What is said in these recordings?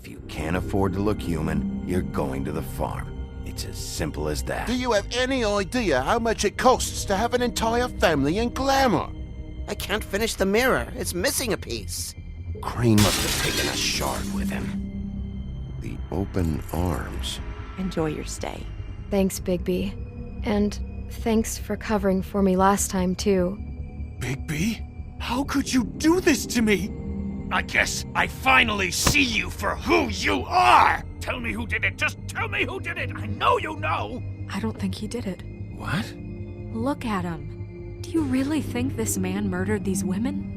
If you can't afford to look human, you're going to the farm. It's as simple as that. Do you have any idea how much it costs to have an entire family in glamour? I can't finish the mirror. It's missing a piece. Crane must have taken a shard with him. The open arms. Enjoy your stay. Thanks, Bigby. And thanks for covering for me last time, too. Bigby? How could you do this to me? I guess I finally see you for who you are! Tell me who did it! Just tell me who did it! I know you know! I don't think he did it. What? Look at him. Do you really think this man murdered these women?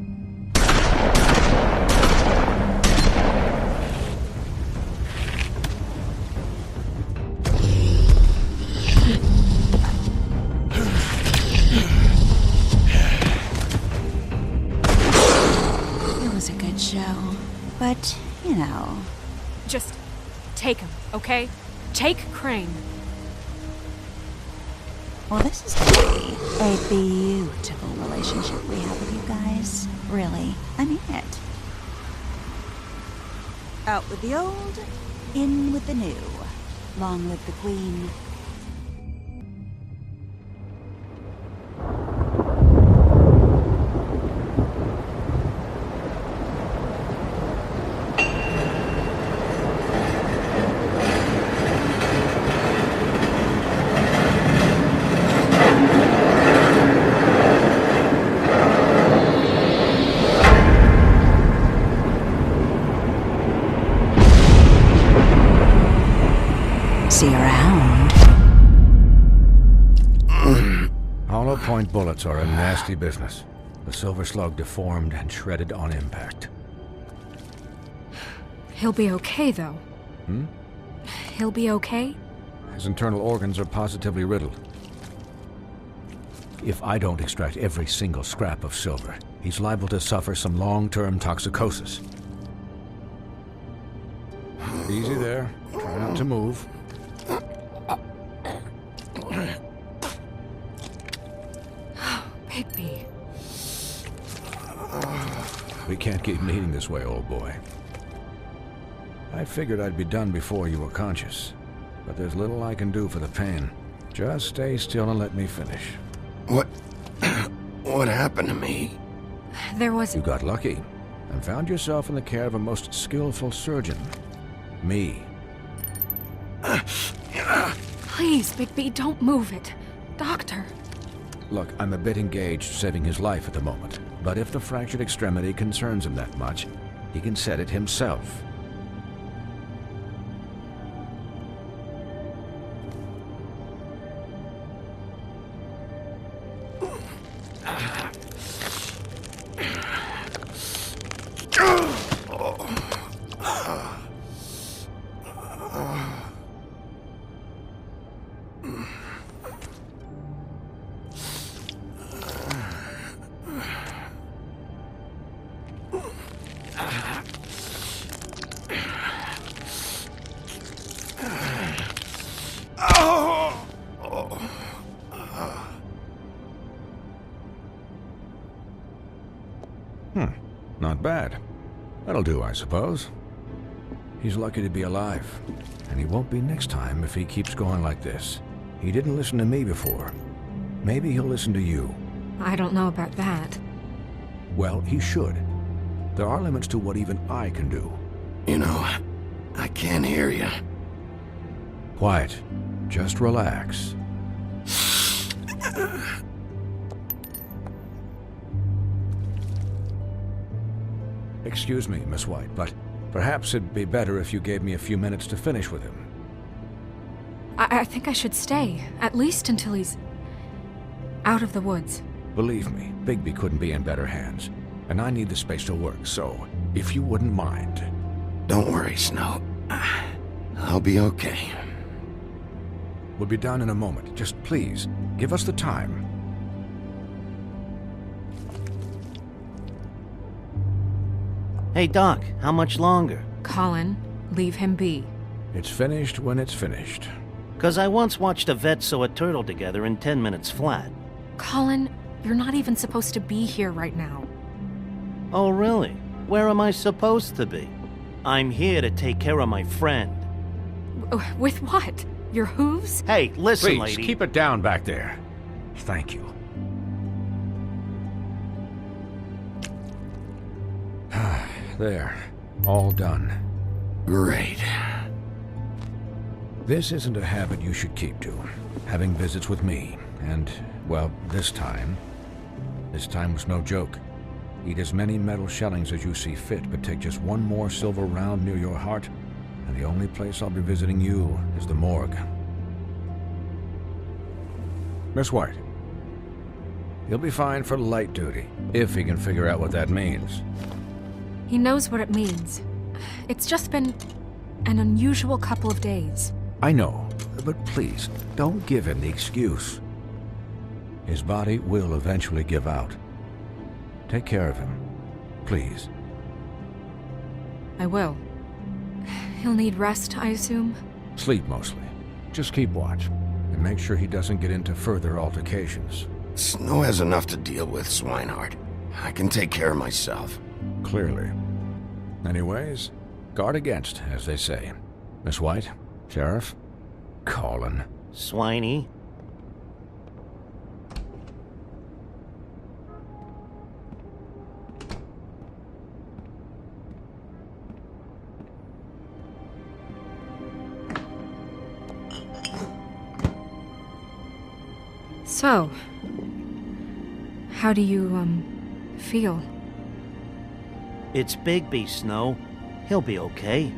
It was a good show, but, you know... Just take him, okay? Take Crane. Well, this is gonna be a beautiful relationship we have with you guys. Really, I mean it. Out with the old, in with the new. Long live the Queen. See you around. Hollow point bullets are a nasty business. The Silver Slug deformed and shredded on impact. He'll be okay, though. He'll be okay? His internal organs are positively riddled. If I don't extract every single scrap of silver, he's liable to suffer some long-term toxicosis. Easy there. Try not to move. Bigby. We can't keep meeting this way, old boy. I figured I'd be done before you were conscious, but there's little I can do for the pain. Just stay still and let me finish. What happened to me? There was... You got lucky and found yourself in the care of a most skillful surgeon. Me. Please, Bigby, don't move it. Doctor. Look, I'm a bit engaged saving his life at the moment, but if the fractured extremity concerns him that much, he can set it himself. Not bad. That'll do, I suppose. He's lucky to be alive, and he won't be next time if he keeps going like this. He didn't listen to me before. Maybe he'll listen to you. I don't know about that. Well, he should. There are limits to what even I can do. You know, I can't hear you. Quiet. Just relax. Excuse me, Miss White, but perhaps it'd be better if you gave me a few minutes to finish with him. I think I should stay, at least until he's out of the woods. Believe me, Bigby couldn't be in better hands, and I need the space to work, so if you wouldn't mind. Don't worry, Snow. I'll be okay. We'll be done in a moment. Just please, give us the time. Hey, Doc, how much longer? Colin, leave him be. It's finished when it's finished. 'Cause I once watched a vet sew a turtle together in 10 minutes flat. Colin, you're not even supposed to be here right now. Oh, really? Where am I supposed to be? I'm here to take care of my friend. With what? Your hooves? Hey, listen, Please, lady. keep it down back there. Thank you. There. All done. Great. This isn't a habit you should keep to. Having visits with me. And, well, this time was no joke. Eat as many metal shellings as you see fit, but take just one more silver round near your heart, and the only place I'll be visiting you is the morgue. Miss White. He'll be fine for light duty, if he can figure out what that means. He knows what it means. It's just been an unusual couple of days. I know, but please, don't give him the excuse. His body will eventually give out. Take care of him, please. I will. He'll need rest, I assume? Sleep mostly. Just keep watch, and make sure he doesn't get into further altercations. Snow has enough to deal with, Swinehart. I can take care of myself. Clearly. Anyways, guard against, as they say. Miss White, Sheriff, Colin. Swiney. So, how do you, feel? It's Bigby, Snow. He'll be okay.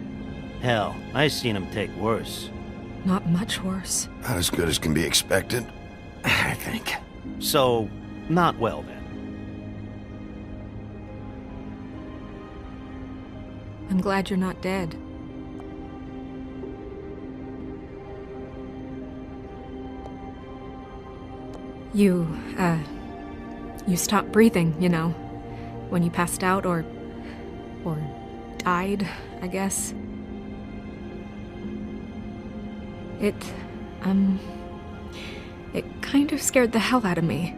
Hell, I seen him take worse. Not much worse. Not as good as can be expected, I think. So, not well then. I'm glad you're not dead. You stopped breathing, you know, when you passed out or died, I guess. It kind of scared the hell out of me.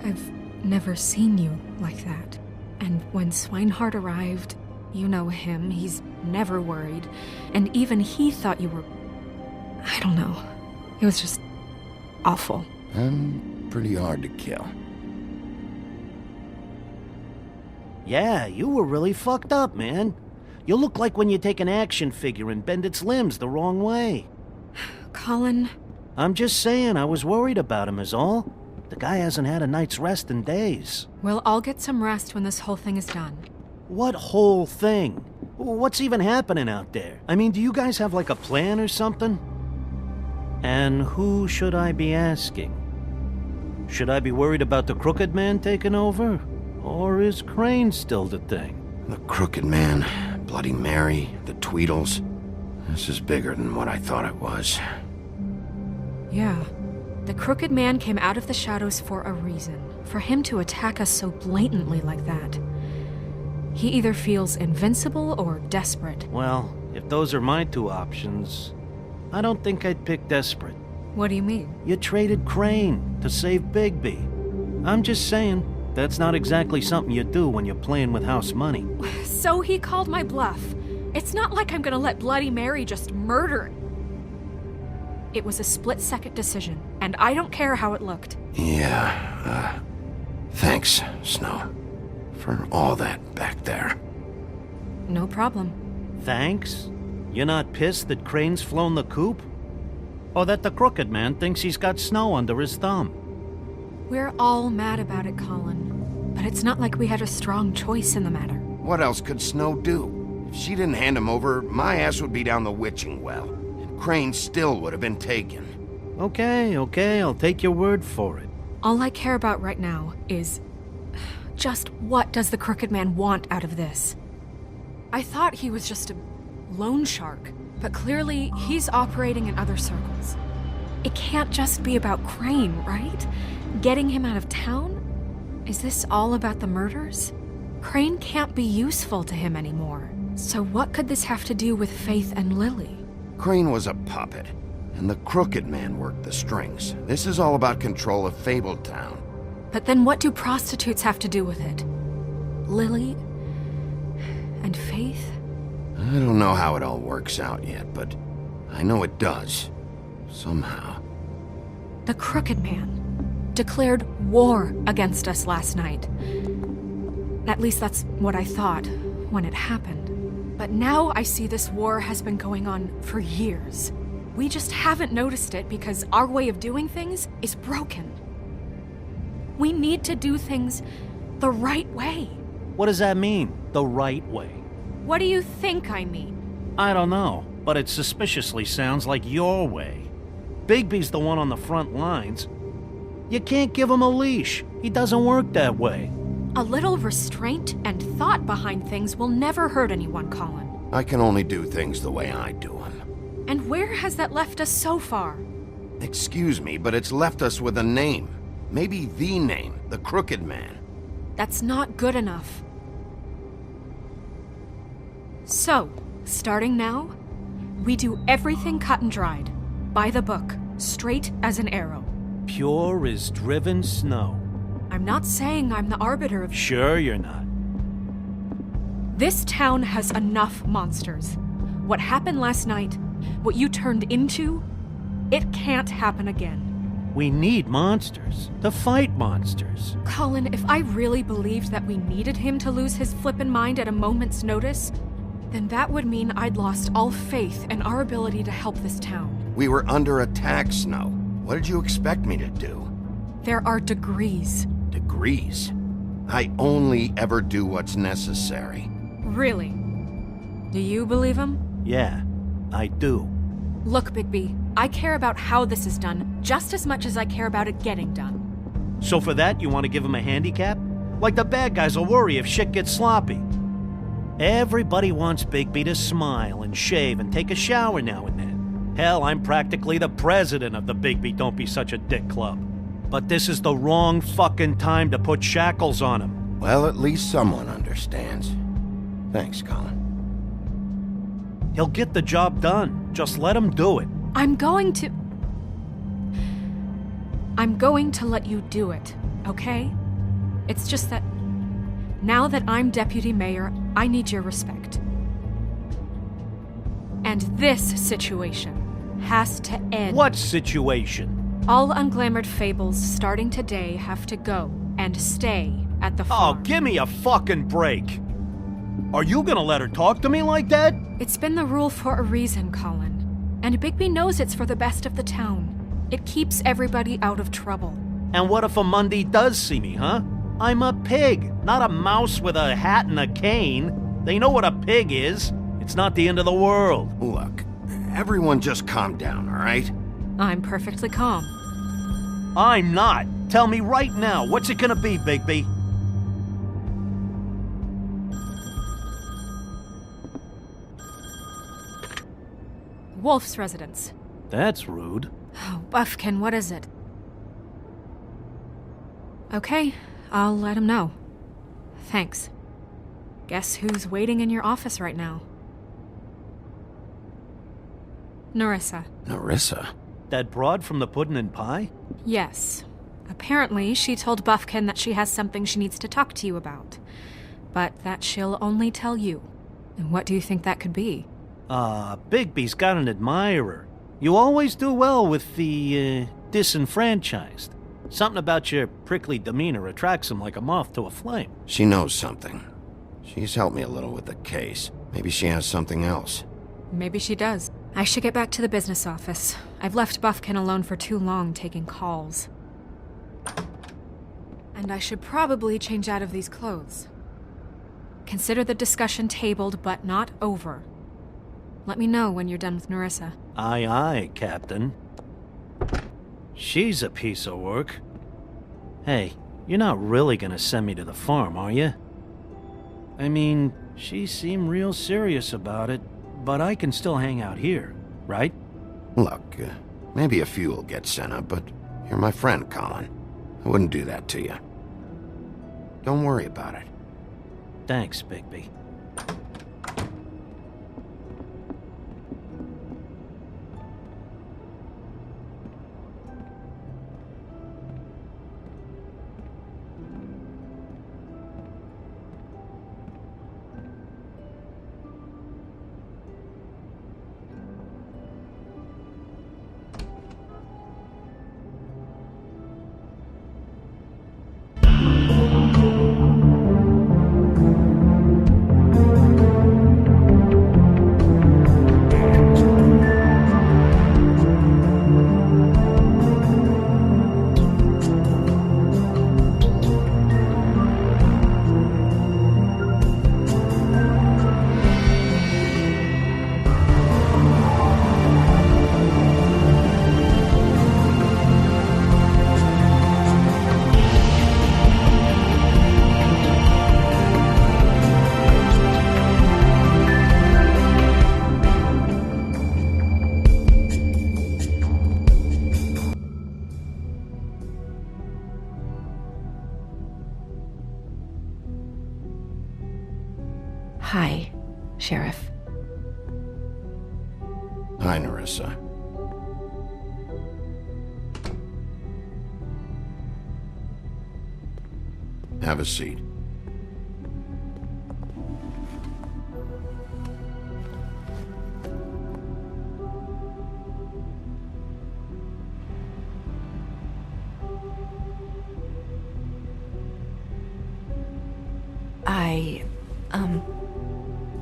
I've never seen you like that. And when Swinehart arrived, you know him, he's never worried. And even he thought you were... I don't know. It was just awful. And pretty hard to kill. Yeah, you were really fucked up, man. You look like when you take an action figure and bend its limbs the wrong way. Colin... I'm just saying, I was worried about him is all. The guy hasn't had a night's rest in days. We'll all get some rest when this whole thing is done. What whole thing? What's even happening out there? I mean, do you guys have like a plan or something? And who should I be asking? Should I be worried about the Crooked Man taking over? Or is Crane still the thing? The Crooked Man, Bloody Mary, the Tweedles. This is bigger than what I thought it was. Yeah. The Crooked Man came out of the shadows for a reason. For him to attack us so blatantly like that. He either feels invincible or desperate. Well, if those are my two options, I don't think I'd pick desperate. What do you mean? You traded Crane to save Bigby. I'm just saying, that's not exactly something you do when you're playing with house money. So he called my bluff. It's not like I'm gonna let Bloody Mary just murder. It was a split-second decision, and I don't care how it looked. Yeah, thanks, Snow, for all that back there. No problem. Thanks? You're not pissed that Crane's flown the coop? Or that the Crooked Man thinks he's got Snow under his thumb? We're all mad about it, Colin. But it's not like we had a strong choice in the matter. What else could Snow do? If she didn't hand him over, my ass would be down the witching well. And Crane still would have been taken. Okay, I'll take your word for it. All I care about right now is... just what does the Crooked Man want out of this? I thought he was just a loan shark, but clearly he's operating in other circles. It can't just be about Crane, right? Getting him out of town? Is this all about the murders? Crane can't be useful to him anymore. So what could this have to do with Faith and Lily? Crane was a puppet, and the Crooked Man worked the strings. This is all about control of Fabletown. But then what do prostitutes have to do with it? Lily? and faith. I don't know how it all works out yet, but I know it does. Somehow. The Crooked Man declared war against us last night. At least that's what I thought when it happened. But now I see this war has been going on for years. We just haven't noticed it because our way of doing things is broken. We need to do things the right way. What does that mean, the right way? What do you think I mean? I don't know, but it suspiciously sounds like your way. Bigby's the one on the front lines. You can't give him a leash. He doesn't work that way. A little restraint and thought behind things will never hurt anyone, Colin. I can only do things the way I do them. And where has that left us so far? Excuse me, but it's left us with a name. Maybe the name, the Crooked Man. That's not good enough. So, starting now, we do everything cut and dried. By the book, straight as an arrow. Pure as driven snow. I'm not saying I'm the arbiter of... Sure you're not. This town has enough monsters. What happened last night, what you turned into, it can't happen again. We need monsters to fight monsters. Colin, if I really believed that we needed him to lose his flippin' mind at a moment's notice, then that would mean I'd lost all faith in our ability to help this town. We were under attack, Snow. What did you expect me to do? There are degrees. Degrees? I only ever do what's necessary. Really? Do you believe him? Yeah, I do. Look, Bigby, I care about how this is done just as much as I care about it getting done. So for that, you want to give him a handicap? Like the bad guys will worry if shit gets sloppy. Everybody wants Bigby to smile and shave and take a shower now and then. Hell, I'm practically the president of the Bigby Don't Be Such a Dick Club. But this is the wrong fucking time to put shackles on him. Well, at least someone understands. Thanks, Colin. He'll get the job done. Just let him do it. I'm going to let you do it, okay? It's just that now that I'm deputy mayor, I need your respect. And this situation has to end. What situation? All unglamored fables starting today have to go and stay at the farm. Oh, give me a fucking break. Are you gonna let her talk to me like that? It's been the rule for a reason, Colin. And Bigby knows it's for the best of the town. It keeps everybody out of trouble. And what if a Monday does see me, huh? I'm a pig, not a mouse with a hat and a cane. They know what a pig is. It's not the end of the world. Look, everyone just calm down, all right? I'm perfectly calm. I'm not. Tell me right now, what's it gonna be, Bigby? Wolf's residence. That's rude. Oh, Buffkin, what is it? Okay, I'll let him know. Thanks. Guess who's waiting in your office right now? Nerissa. Nerissa? That broad from the Puddin' and Pie? Yes. Apparently, she told Buffkin that she has something she needs to talk to you about. But that she'll only tell you. And what do you think that could be? Bigby's got an admirer. You always do well with the, disenfranchised. Something about your prickly demeanor attracts him like a moth to a flame. She knows something. She's helped me a little with the case. Maybe she has something else. Maybe she does. I should get back to the business office. I've left Buffkin alone for too long taking calls. And I should probably change out of these clothes. Consider the discussion tabled but not over. Let me know when you're done with Nerissa. Aye, aye, Captain. She's a piece of work. Hey, you're not really gonna send me to the farm, are you? I mean, she seemed real serious about it, but I can still hang out here, right? Look, maybe a few will get sent up, but you're my friend, Colin. I wouldn't do that to you. Don't worry about it. Thanks, Bigby. Hi, Nerissa. Have a seat.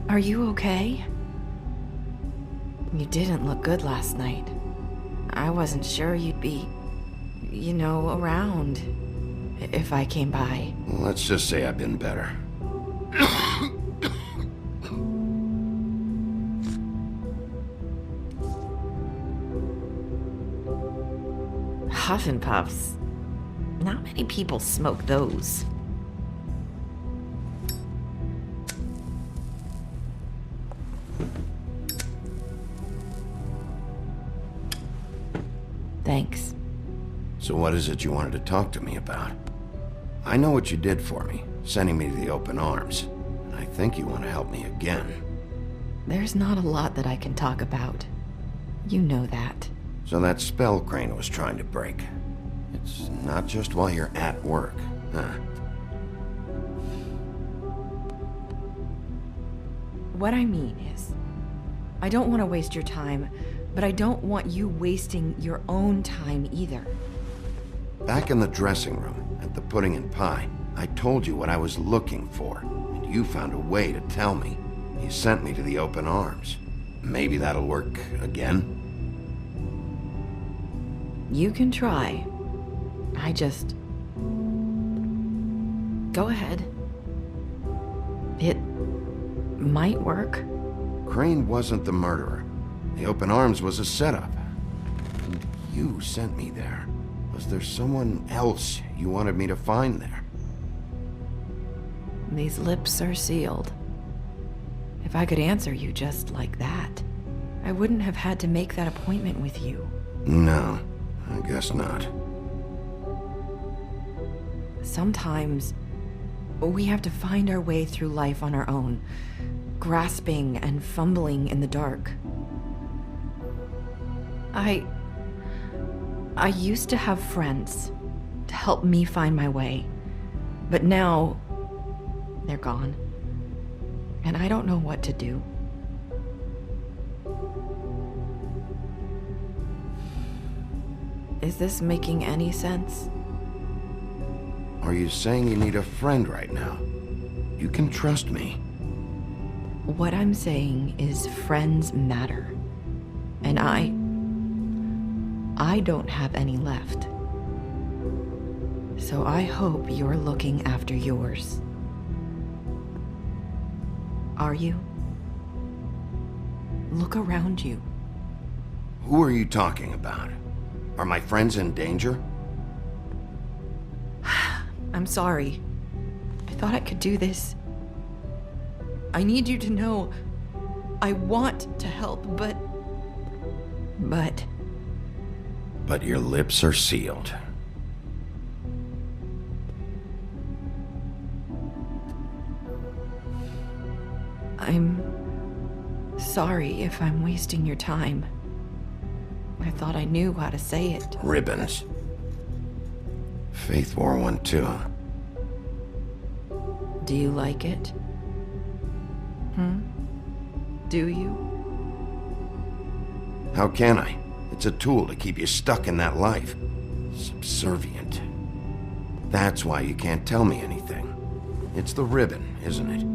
Are you okay? You didn't look good last night. I wasn't sure you'd be, around if I came by. Let's just say I've been better. Huff and Puffs. Not many people smoke those. Thanks. So what is it you wanted to talk to me about? I know what you did for me, sending me to the open arms. And I think you want to help me again. There's not a lot that I can talk about. You know that. So that spell Crane was trying to break. It's not just while you're at work, huh? What I mean is, I don't want to waste your time, but I don't want you wasting your own time either. Back in the dressing room, at the pudding and pie, I told you what I was looking for, and you found a way to tell me. You sent me to the open arms. Maybe that'll work again? You can try. Go ahead. It might work. Crane wasn't the murderer. The open arms was a setup. And you sent me there. Was there someone else you wanted me to find there? These lips are sealed. If I could answer you just like that, I wouldn't have had to make that appointment with you. No, I guess not. Sometimes we have to find our way through life on our own, grasping and fumbling in the dark. I used to have friends to help me find my way, but now they're gone, and I don't know what to do. Is this making any sense? Are you saying you need a friend right now? You can trust me. What I'm saying is friends matter. And I don't have any left. So I hope you're looking after yours. Are you? Look around you. Who are you talking about? Are my friends in danger? I'm sorry. I thought I could do this. I need you to know I want to help, but... But your lips are sealed. I'm sorry if I'm wasting your time. I thought I knew how to say it. Ribbons. Faith wore one too. Do you like it? Do you? How can I? It's a tool to keep you stuck in that life. Subservient. That's why you can't tell me anything. It's the ribbon, isn't it?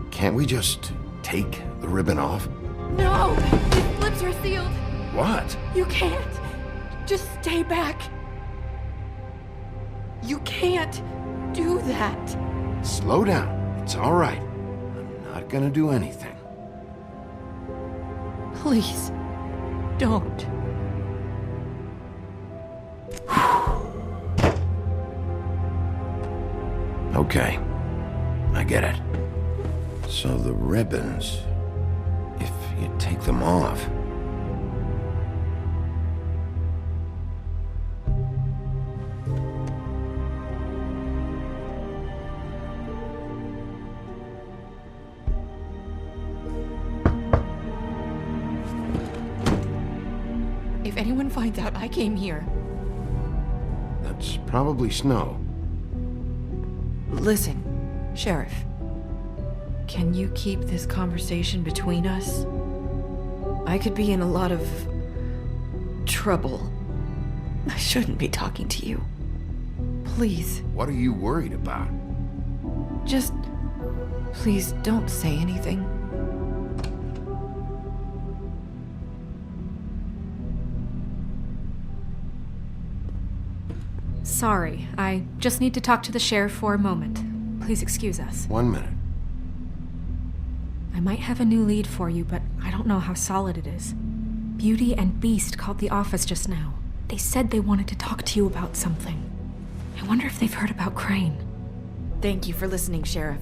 Can't we just take the ribbon off? No! His lips are sealed! What? You can't! Just stay back! You can't do that! Slow down. It's all right. I'm not gonna do anything. Please, don't. Okay. I get it. So the ribbons, if you take them off... If anyone finds out I came here... That's probably Snow. Listen, Sheriff. Can you keep this conversation between us? I could be in a lot of... trouble. I shouldn't be talking to you. Please. What are you worried about? Just... please don't say anything. Sorry, I just need to talk to the sheriff for a moment. Please excuse us. 1 minute. I might have a new lead for you, but I don't know how solid it is. Beauty and Beast called the office just now. They said they wanted to talk to you about something. I wonder if they've heard about Crane. Thank you for listening, Sheriff.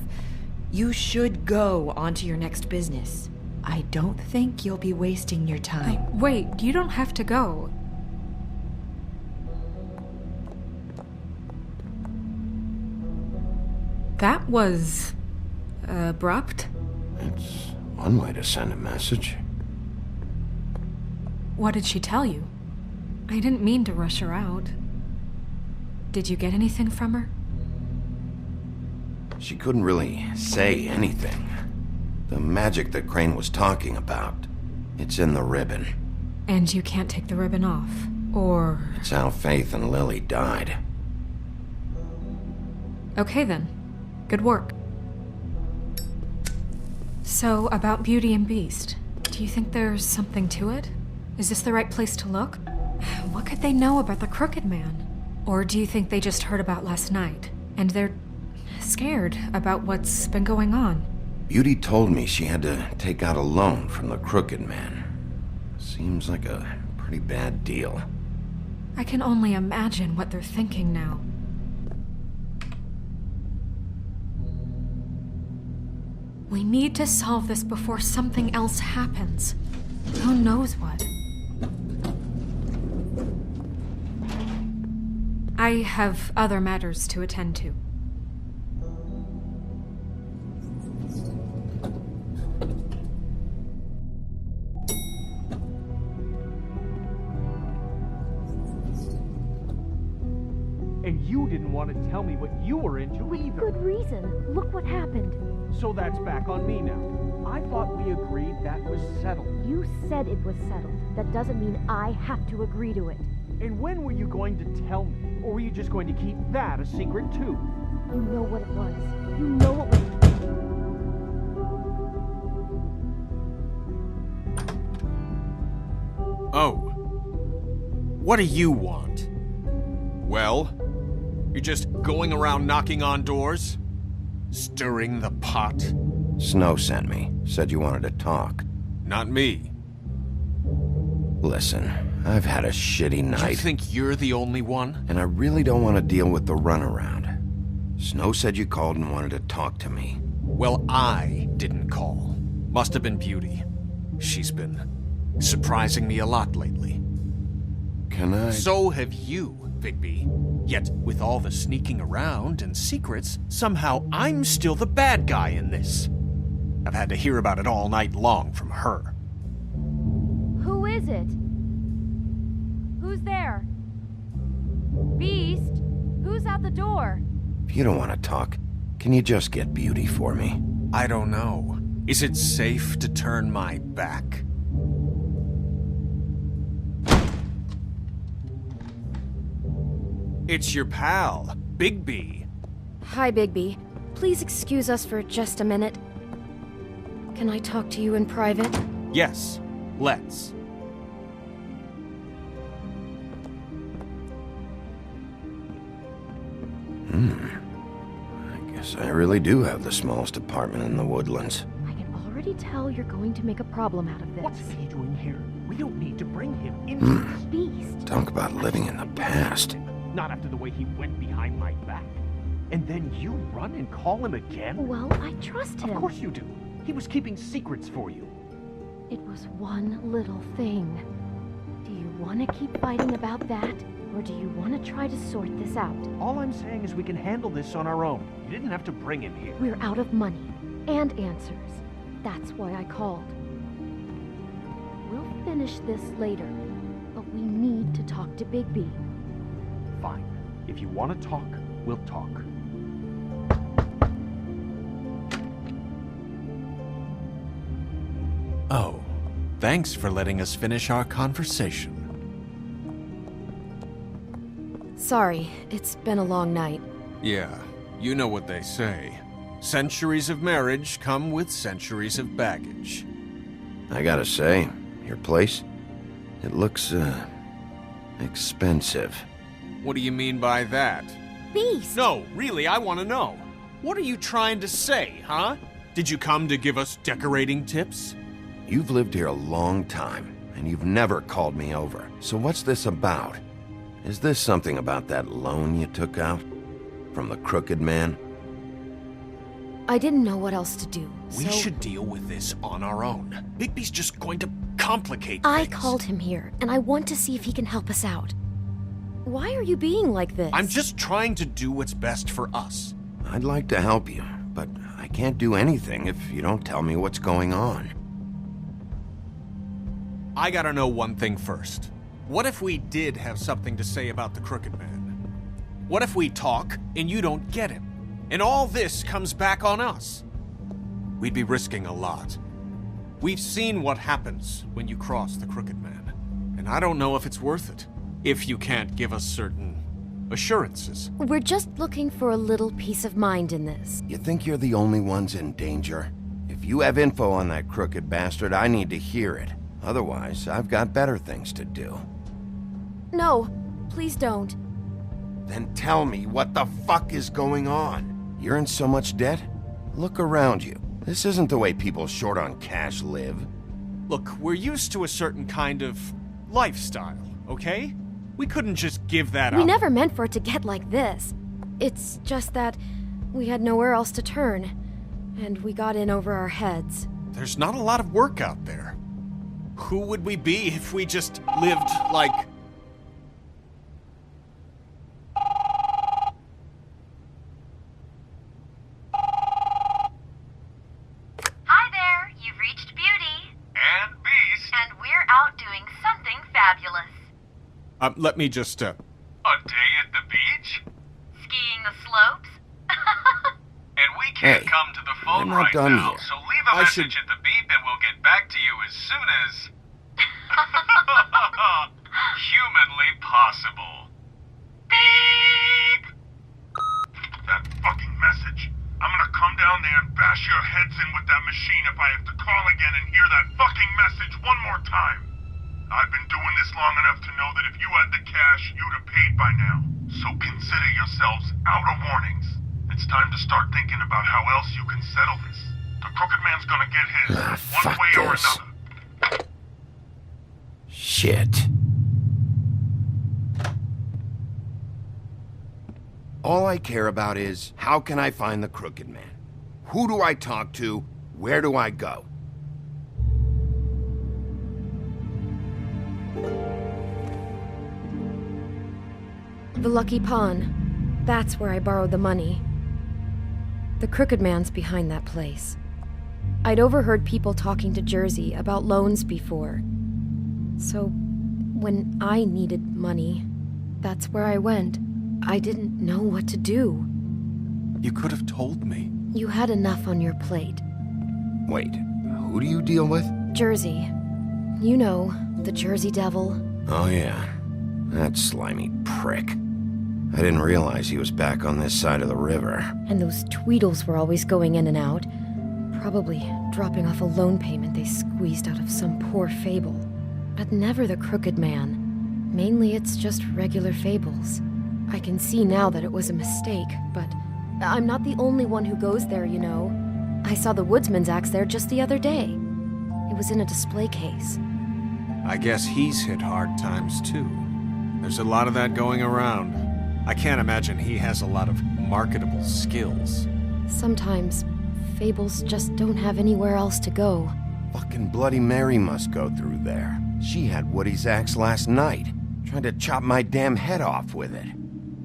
You should go on to your next business. I don't think you'll be wasting your time. Wait, you don't have to go. That was... abrupt? It's one way to send a message. What did she tell you? I didn't mean to rush her out. Did you get anything from her? She couldn't really say anything. The magic that Crane was talking about, it's in the ribbon. And you can't take the ribbon off, or... It's how Faith and Lily died. Okay then. Good work. So, about Beauty and Beast, do you think there's something to it? Is this the right place to look? What could they know about the Crooked Man? Or do you think they just heard about last night, and they're scared about what's been going on? Beauty told me she had to take out a loan from the Crooked Man. Seems like a pretty bad deal. I can only imagine what they're thinking now. We need to solve this before something else happens. Who knows what? I have other matters to attend to. And you didn't want to tell me what you were into either. Good reason. Look what happened. So that's back on me now. I thought we agreed that was settled. You said it was settled. That doesn't mean I have to agree to it. And when were you going to tell me? Or were you just going to keep that a secret too? You know what it was. You know what was... Oh. What do you want? Well, you're just going around knocking on doors? Stirring the pot? Snow sent me. Said you wanted to talk. Not me. Listen, I've had a shitty night. You think you're the only one? And I really don't want to deal with the runaround. Snow said you called and wanted to talk to me. Well, I didn't call. Must have been Beauty. She's been surprising me a lot lately. Can I... So have you, Bigby. Yet, with all the sneaking around and secrets, somehow I'm still the bad guy in this. I've had to hear about it all night long from her. Who is it? Who's there? Beast? Who's at the door? If you don't want to talk, can you just get Beauty for me? I don't know. Is it safe to turn my back? It's your pal, Bigby. Hi, Bigby. Please excuse us for just a minute. Can I talk to you in private? Yes, let's. I guess I really do have the smallest apartment in the Woodlands. I can already tell you're going to make a problem out of this. What's he doing here? We don't need to bring him into this. Beast. Talk about living in the past. Not after the way he went behind my back. And then you run and call him again? Well, I trust him. Of course you do. He was keeping secrets for you. It was one little thing. Do you want to keep fighting about that? Or do you want to try to sort this out? All I'm saying is we can handle this on our own. You didn't have to bring him here. We're out of money and answers. That's why I called. We'll finish this later, but we need to talk to Bigby. Fine. If you want to talk, we'll talk. Oh, thanks for letting us finish our conversation. Sorry, it's been a long night. Yeah, you know what they say. Centuries of marriage come with centuries of baggage. I gotta say, your place, it looks, expensive. What do you mean by that? Beast! No, really, I want to know. What are you trying to say, huh? Did you come to give us decorating tips? You've lived here a long time, and you've never called me over. So what's this about? Is this something about that loan you took out? From the Crooked Man? I didn't know what else to do, We should deal with this on our own. Bigby's just going to complicate things. I called him here, and I want to see if he can help us out. Why are you being like this? I'm just trying to do what's best for us. I'd like to help you, but I can't do anything if you don't tell me what's going on. I gotta know one thing first. What if we did have something to say about the Crooked Man? What if we talk and you don't get him? And all this comes back on us? We'd be risking a lot. We've seen what happens when you cross the Crooked Man. And I don't know if it's worth it. If you can't give us certain assurances. We're just looking for a little peace of mind in this. You think you're the only ones in danger? If you have info on that crooked bastard, I need to hear it. Otherwise, I've got better things to do. No, please don't. Then tell me what the fuck is going on? You're in so much debt? Look around you. This isn't the way people short on cash live. Look, we're used to a certain kind of lifestyle, okay? We couldn't just give that up. We never meant for it to get like this. It's just that we had nowhere else to turn, and we got in over our heads. There's not a lot of work out there. Who would we be if we just lived like... Hi there, you've reached Beauty. And Beast. And we're out doing something fabulous. Let me just, A day at the beach? Skiing the slopes? And we can't Hey, come to the phone we're not right done now, here. so leave a message at the beep and we'll get back to you as soon as... humanly possible. Beep! That fucking message. I'm gonna come down there and bash your heads in with that machine if I have to call again and hear that fucking message one more time. I've been doing this long enough to know that if you had the cash, you'd have paid by now. So consider yourselves out of warnings. It's time to start thinking about how else you can settle this. The Crooked Man's gonna get his, one fuck way or this. another. Shit. All I care about is, how can I find the Crooked Man? Who do I talk to? Where do I go? The Lucky Pawn. That's where I borrowed the money. The Crooked Man's behind that place. I'd overheard people talking to Jersey about loans before. So, when I needed money, that's where I went. I didn't know what to do. You could have told me. You had enough on your plate. Wait, who do you deal with? Jersey. You know, the Jersey Devil. Oh yeah, that slimy prick. I didn't realize he was back on this side of the river. And those Tweedles were always going in and out. Probably dropping off a loan payment they squeezed out of some poor fable. But never the Crooked Man. Mainly it's just regular fables. I can see now that it was a mistake, but I'm not the only one who goes there, you know. I saw the woodsman's axe there just the other day. It was in a display case. I guess he's hit hard times too. There's a lot of that going around. I can't imagine he has a lot of marketable skills. Sometimes, fables just don't have anywhere else to go. Fucking Bloody Mary must go through there. She had Woody's axe last night, trying to chop my damn head off with it.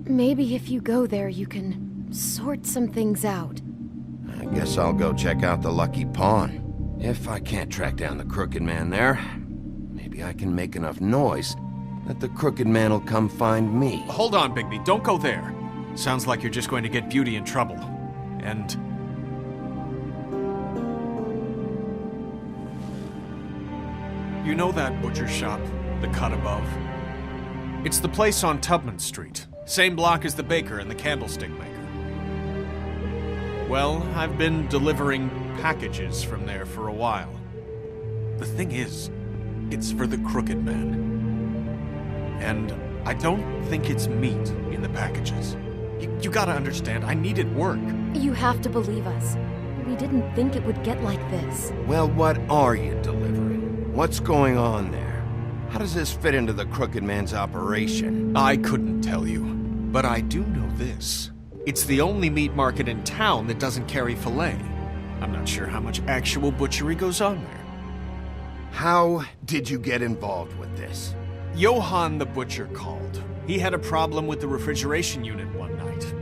Maybe if you go there, you can sort some things out. I guess I'll go check out the Lucky Pawn. If I can't track down the Crooked Man there, maybe I can make enough noise that the Crooked Man will come find me. Hold on, Bigby. Don't go there. Sounds like you're just going to get Beauty in trouble. And... you know that butcher shop, the cut above? It's the place on Tubman Street. Same block as the baker and the candlestick maker. Well, I've been delivering packages from there for a while. The thing is, it's for the Crooked Man. And I don't think it's meat in the packages. You gotta understand, I needed work. You have to believe us. We didn't think it would get like this. Well, what are you delivering? What's going on there? How does this fit into the Crooked Man's operation? I couldn't tell you, but I do know this. It's the only meat market in town that doesn't carry filet. I'm not sure how much actual butchery goes on there. How did you get involved with this? Johann the butcher called. He had a problem with the refrigeration unit one night.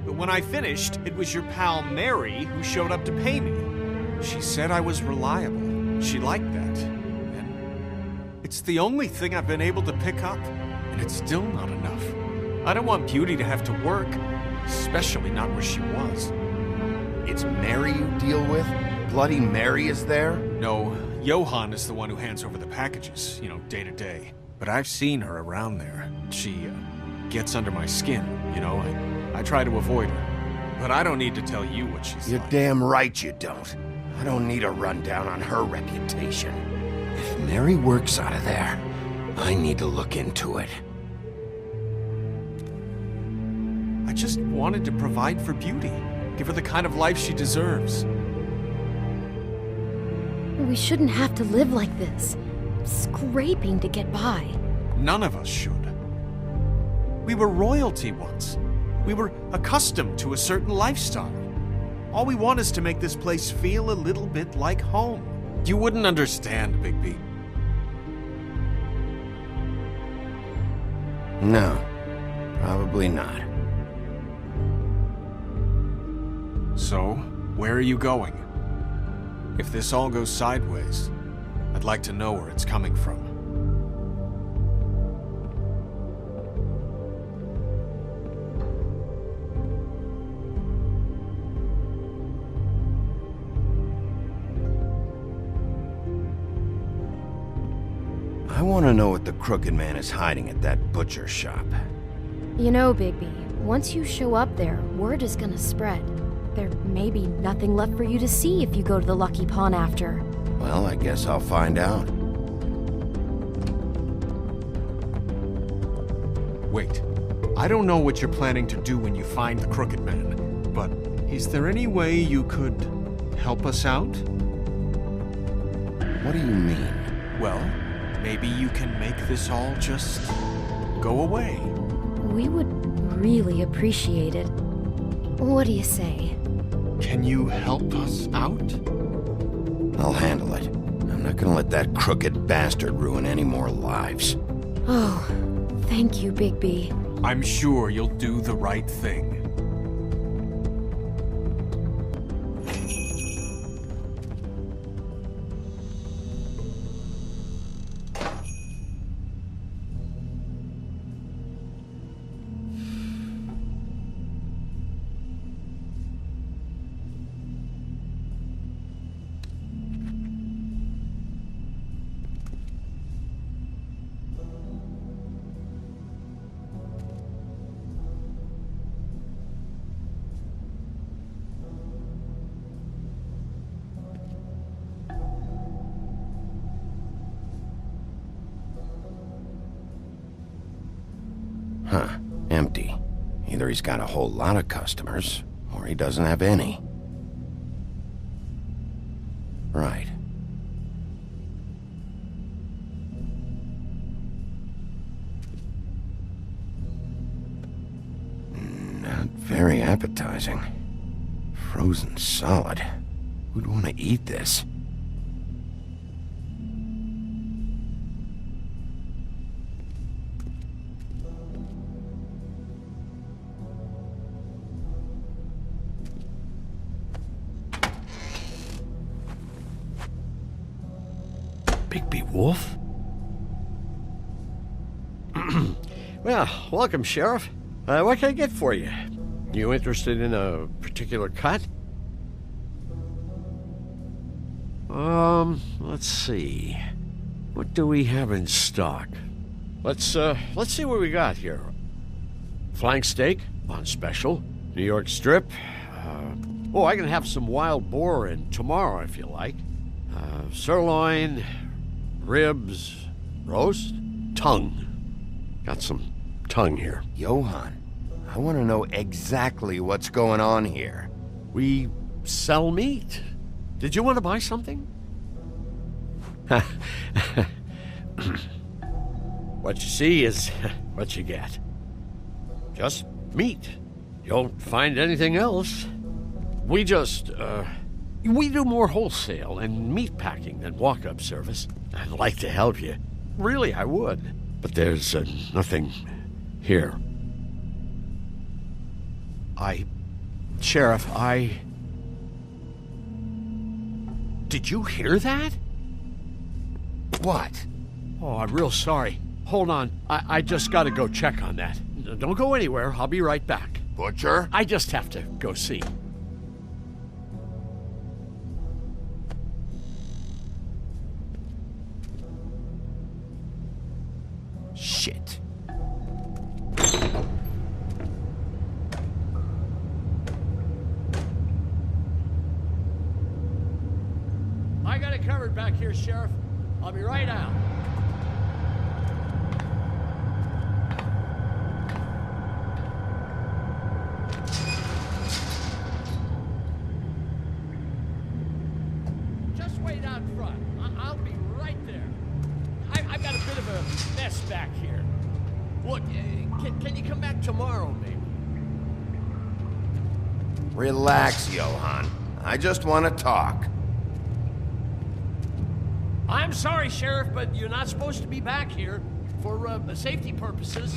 But when I finished, it was your pal Mary who showed up to pay me. She said I was reliable. She liked that. And it's the only thing I've been able to pick up. And it's still not enough. I don't want Beauty to have to work, especially not where she was. It's Mary you deal with? Bloody Mary is there? No, Johann is the one who hands over the packages, day to day. But I've seen her around there. She gets under my skin, I try to avoid her. But I don't need to tell you what she's You're like. damn right you don't. I don't need a rundown on her reputation. If Mary works out of there, I need to look into it. I just wanted to provide for Beauty. Give her the kind of life she deserves. We shouldn't have to live like this. Scraping to get by. None of us should. We were royalty once. We were accustomed to a certain lifestyle. All we want is to make this place feel a little bit like home. You wouldn't understand, Bigby. No, probably not. So, where are you going? If this all goes sideways, I'd like to know where it's coming from. I want to know what the Crooked Man is hiding at that butcher shop. You know, Bigby, once you show up there, word is gonna spread. There may be nothing left for you to see if you go to the Lucky Pawn after. Well, I guess I'll find out. Wait, I don't know what you're planning to do when you find the Crooked Man, but is there any way you could help us out? What do you mean? Well, maybe you can make this all just go away. We would really appreciate it. What do you say? Can you help us out? I'll handle it. I'm not gonna let that crooked bastard ruin any more lives. Oh, thank you, Bigby. I'm sure you'll do the right thing. Huh. Empty. Either he's got a whole lot of customers, or he doesn't have any. Right. Not very Very appetizing. Frozen solid. Who'd want to eat this? Bigby Wolf? Well, welcome, Sheriff. What can I get for you? You interested in a particular cut? Let's see. What do we have in stock? Let's see what we got here. Flank steak on special. New York strip. I can have some wild boar in tomorrow if you like. Sirloin, ribs, roast, tongue. Got some tongue here. Johann, I want to know exactly what's going on here. We sell meat. Did you want to buy something? What you see is what you get. Just meat. You don't find anything else. We just, we do more wholesale and meat packing than walk-up service. I'd like to help you. Really, I would. But there's nothing here. Sheriff, Did you hear that? What? Oh, I'm real sorry. Hold on. I just gotta go check on that. Don't go anywhere. I'll be right back. Butcher? I just have to go see. Shit. I got it covered back here, Sheriff. I'll be right out. Just wait out front. I'll be right there. I've got a bit of a mess back here. Look, can you come back tomorrow, maybe? Relax, Johann. I just want to talk. I'm sorry, Sheriff, but you're not supposed to be back here for safety purposes.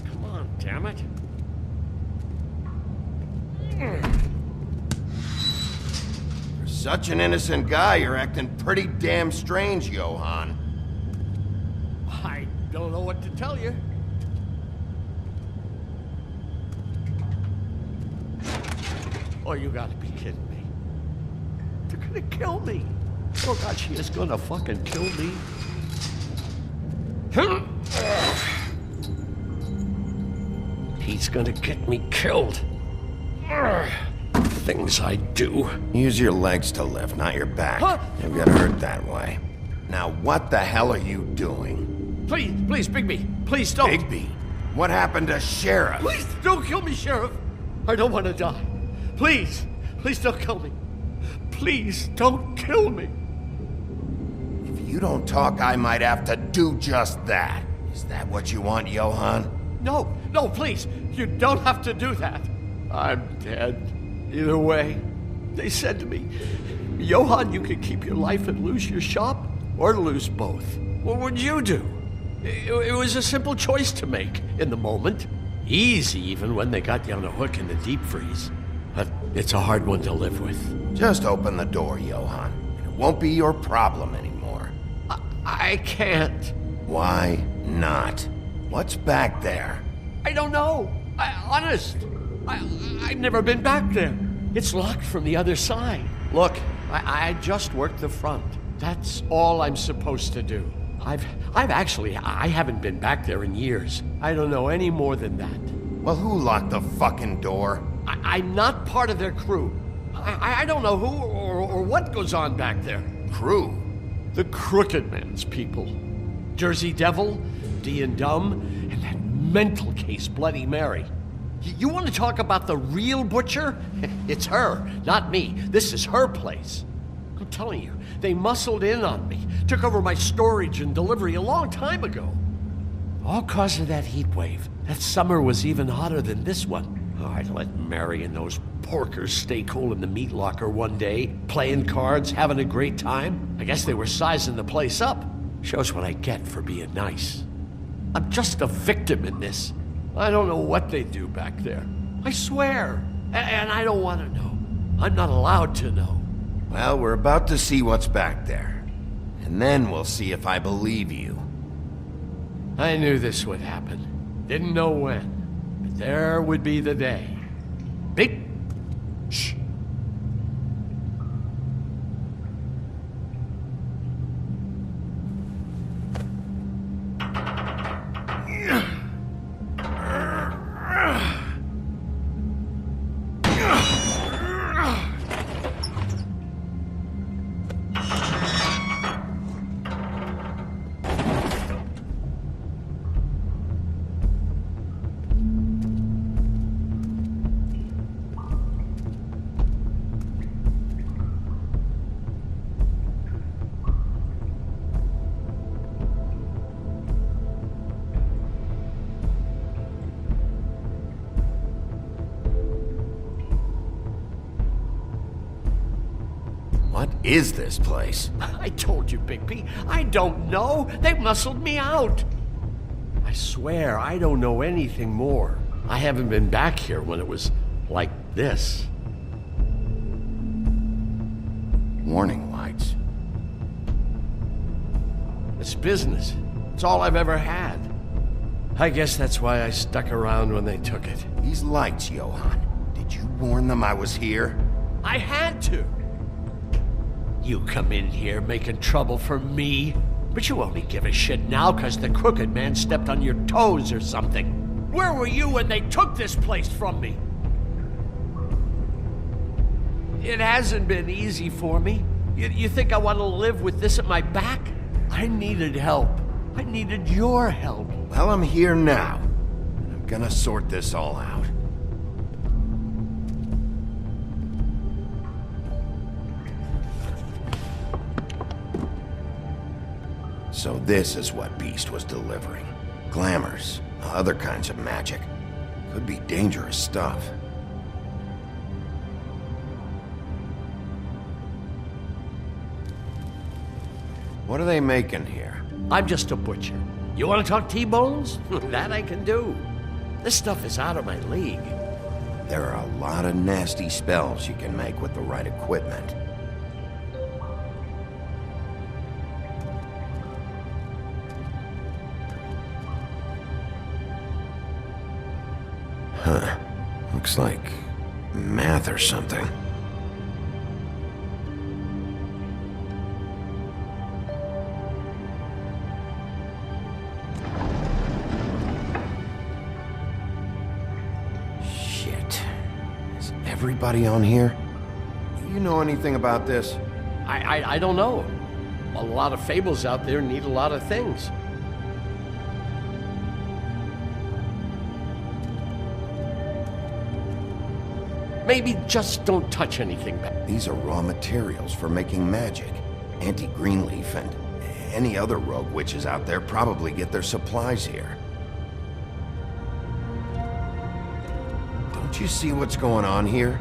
Come on, damn it. For such an innocent guy, you're acting pretty damn strange, Johann. I don't know what to tell you. Oh, you gotta be kidding me. They're gonna kill me. Oh, God, she is gonna fucking kill me. He's gonna get me killed. Things I do. Use your legs to lift, not your back. Huh? You'll get hurt that way. Now, what the hell are you doing? Please, Bigby. Please don't. Bigby? What happened to Sheriff? Please don't kill me, Sheriff. I don't want to die. Please don't kill me. Please don't kill me. If you don't talk, I might have to do just that. Is that what you want, Johann? No, please. You don't have to do that. I'm dead. Either way. They said to me, Johann, you can keep your life and lose your shop, or lose both. What would you do? It was a simple choice to make in the moment. Easy, even when they got you on a hook in the deep freeze. But it's a hard one to live with. Just open the door, Johann. It won't be your problem anymore. I can't. Why not? What's back there? I don't know. Honest. I've never been back there. It's locked from the other side. Look, I just worked the front. That's all I'm supposed to do. I haven't been back there in years. I don't know any more than that. Well, who locked the fucking door? I'm not part of their crew. I don't know who or what goes on back there. Crew? The Crooked Man's people. Jersey Devil, D and Dumb, and that mental case, Bloody Mary. You want to talk about the real butcher? It's her, not me. This is her place. I'm telling you, they muscled in on me, took over my storage and delivery a long time ago. All cause of that heat wave. That summer was even hotter than this one. Oh, I'd let Mary and those porkers stay cool in the meat locker one day, playing cards, having a great time. I guess they were sizing the place up. Shows what I get for being nice. I'm just a victim in this. I don't know what they do back there. I swear. And I don't want to know. I'm not allowed to know. Well, we're about to see what's back there. And then we'll see if I believe you. I knew this would happen. Didn't know when. But there would be the day. Beep! Shh. What is this place? I told you, Bigby. I don't know. They muscled me out. I swear, I don't know anything more. I haven't been back here when it was like this. Warning lights. It's business. It's all I've ever had. I guess that's why I stuck around when they took it. These lights, Johann. Did you warn them I was here? I had to. You come in here making trouble for me, but you only give a shit now because the crooked man stepped on your toes or something. Where were you when they took this place from me? It hasn't been easy for me. You think I want to live with this at my back? I needed help. I needed your help. Well, I'm here now. And I'm gonna sort this all out. So this is what Beast was delivering. Glamours, other kinds of magic. Could be dangerous stuff. What are they making here? I'm just a butcher. You want to talk T-bones? That I can do. This stuff is out of my league. There are a lot of nasty spells you can make with the right equipment. Huh. Looks like math or something. Shit. Is everybody on here? You know anything about this? I don't know. A lot of fables out there need a lot of things. Maybe just don't touch anything. These are raw materials for making magic. Auntie Greenleaf and any other rogue witches out there probably get their supplies here. Don't you see what's going on here?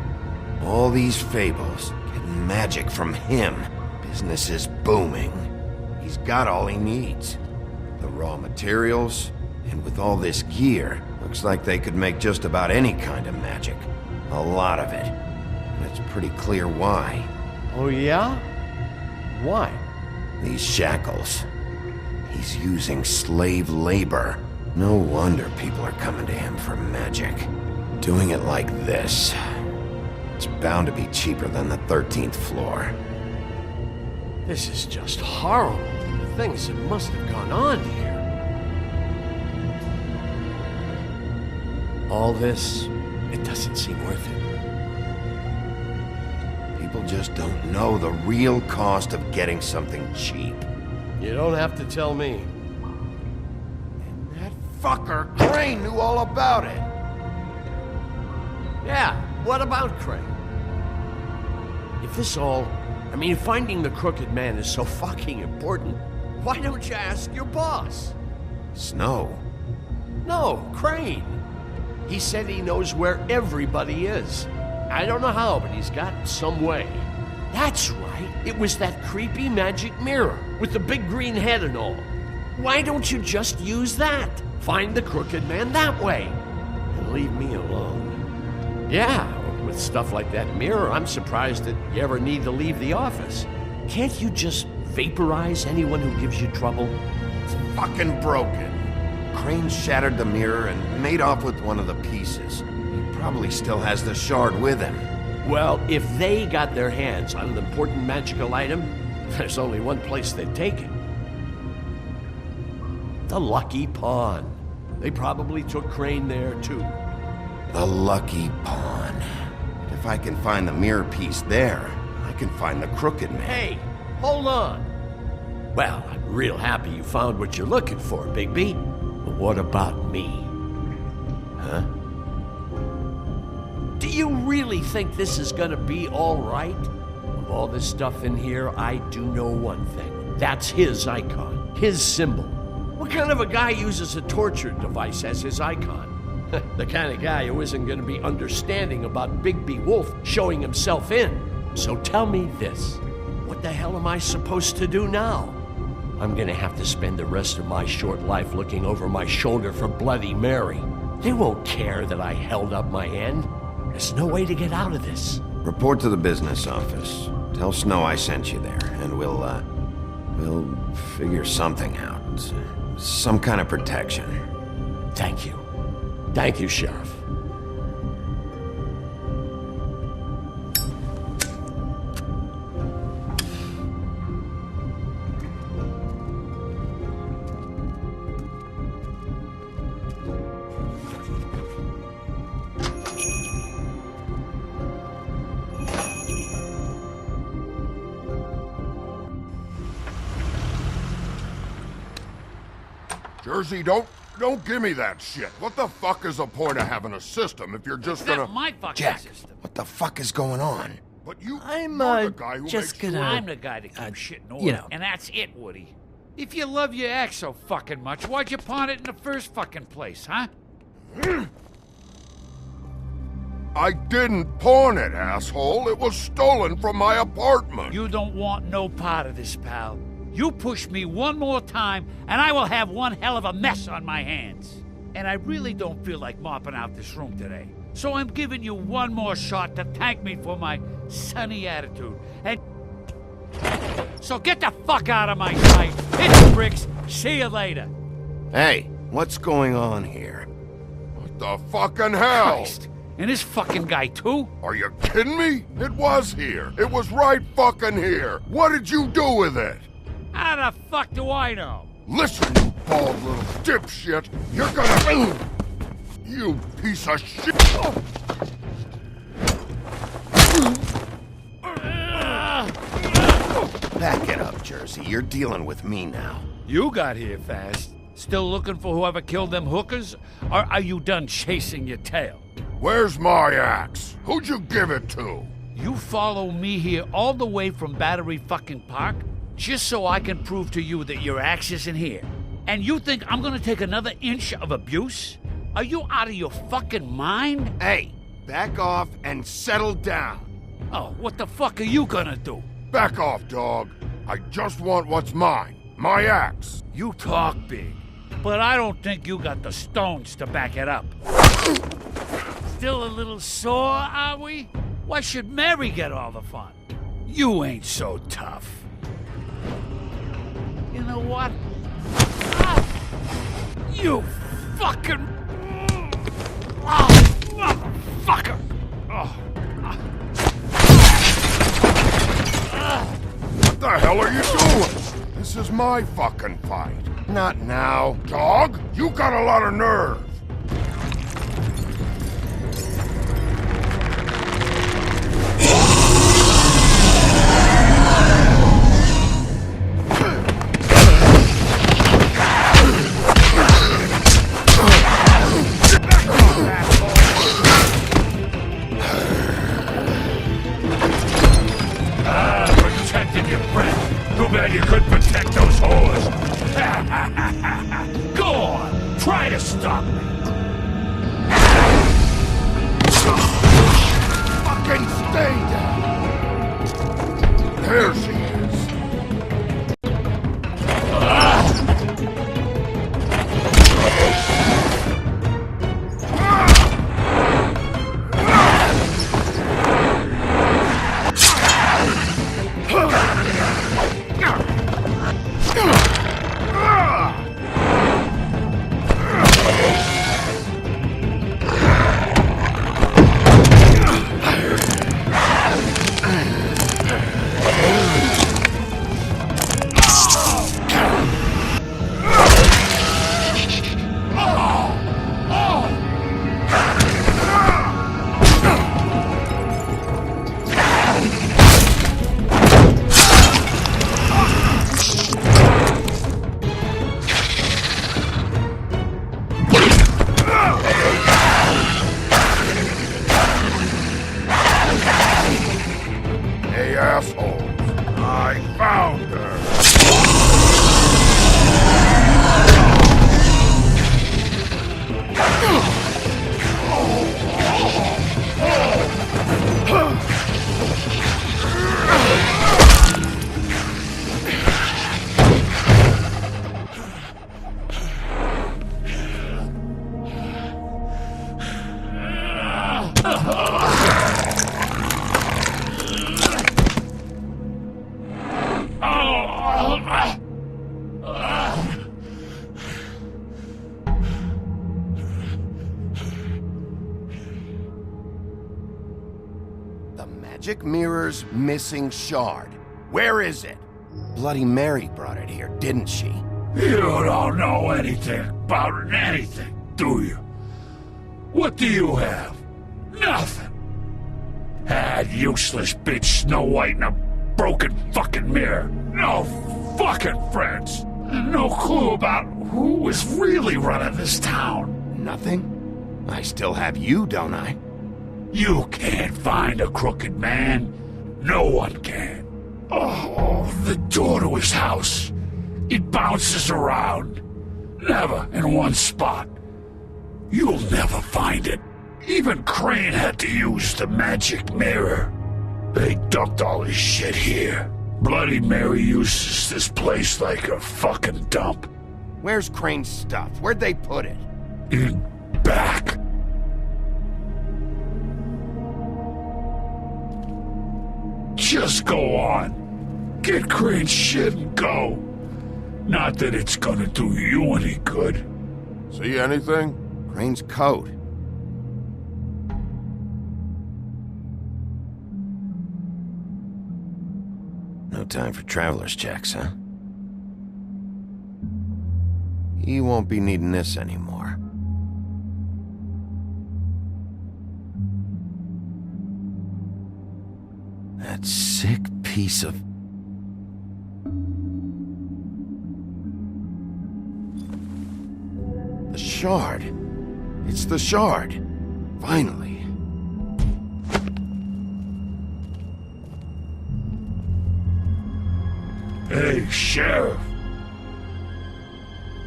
All these fables, getting magic from him. Business is booming. He's got all he needs. The raw materials, and with all this gear, looks like they could make just about any kind of magic. A lot of it. And it's pretty clear why. Oh yeah? Why? These shackles. He's using slave labor. No wonder people are coming to him for magic. Doing it like this. It's bound to be cheaper than the 13th floor. This is just horrible. The things that must have gone on here. All this, it doesn't seem worth it. People just don't know the real cost of getting something cheap. You don't have to tell me. And that fucker Crane knew all about it. Yeah, what about Crane? If this all... I mean, finding the crooked man is so fucking important, why don't you ask your boss? Snow? No, Crane. He said he knows where everybody is. I don't know how, but he's got some way. That's right. It was that creepy magic mirror with the big green head and all. Why don't you just use that? Find the crooked man that way. And leave me alone. Yeah, with stuff like that mirror, I'm surprised that you ever need to leave the office. Can't you just vaporize anyone who gives you trouble? It's fucking broken. Crane shattered the mirror and made off with one of the pieces. He probably still has the shard with him. Well, if they got their hands on an important magical item, there's only one place they'd take it. The Lucky Pawn. They probably took Crane there, too. The Lucky Pawn. If I can find the mirror piece there, I can find the crooked man. Hey, hold on. Well, I'm real happy you found what you're looking for, Bigby. But what about me? Huh? Do you really think this is gonna be all right? Of all this stuff in here, I do know one thing. That's his icon, his symbol. What kind of a guy uses a torture device as his icon? The kind of guy who isn't gonna be understanding about Bigby Wolf showing himself in. So tell me this. What the hell am I supposed to do now? I'm gonna have to spend the rest of my short life looking over my shoulder for Bloody Mary. They won't care that I held up my end. There's no way to get out of this. Report to the business office. Tell Snow I sent you there, and we'll figure something out. Some kind of protection. Thank you. Thank you, Sheriff. Jersey, don't give me that shit. What the fuck is the point of having a system if you're just gonna... That's my fucking Jack, system. what the fuck is going on? But you're the guy who just makes gonna... sure... I'm the guy that keeps shit in order. you know. And that's it, Woody. If you love your ex so fucking much, why'd you pawn it in the first fucking place, huh? I didn't pawn it, asshole. It was stolen from my apartment. You don't want no part of this, pal. You push me one more time, and I will have one hell of a mess on my hands. And I really don't feel like mopping out this room today. So I'm giving you one more shot to thank me for my sunny attitude. And so get the fuck out of my sight. Hit the bricks. See you later. Hey, what's going on here? What the fucking hell? Christ. And this fucking guy, too? Are you kidding me? It was here. It was right fucking here. What did you do with it? How the fuck do I know? Listen, you bald little dipshit. You're gonna... You piece of shit. Back it up, Jersey. You're dealing with me now. You got here fast. Still looking for whoever killed them hookers? Or are you done chasing your tail? Where's my axe? Who'd you give it to? You follow me here all the way from Battery fucking Park just so I can prove to you that your axe isn't here. And you think I'm gonna take another inch of abuse? Are you out of your fucking mind? Hey, back off and settle down. Oh, what the fuck are you gonna do? Back off, dog. I just want what's mine. My axe. You talk big, but I don't think you got the stones to back it up. Still a little sore, are we? Why should Mary get all the fun? You ain't so tough. You know what? Ah! You fucking... Oh, motherfucker! Oh. What the hell are you doing? This is my fucking fight. Not now. Dog, you got a lot of nerve. Protected your friend. Too bad you couldn't protect those whores. Go on, try to stop me. fucking stay dead! There she is. Hey, assholes. I found her. The magic mirror's missing shard. Where is it? Bloody Mary brought it here, didn't she? You don't know anything about anything, do you? What do you have? Nothing. Had useless bitch Snow White and a broken fucking mirror. No fucking friends. No clue about who was really running this town. Nothing? I still have you, don't I? You can't find a crooked man. No one can. Oh, the door to his house. It bounces around. Never in one spot. You'll never find it. Even Crane had to use the magic mirror. They dumped all his shit here. Bloody Mary uses this place like a fucking dump. Where's Crane's stuff? Where'd they put it? In back. Just go on. Get Crane's shit and go. Not that it's gonna do you any good. See anything? Crane's coat. No time for traveler's checks, huh? He won't be needing this anymore. That sick piece of... The shard. It's the shard. Finally. Hey, Sheriff.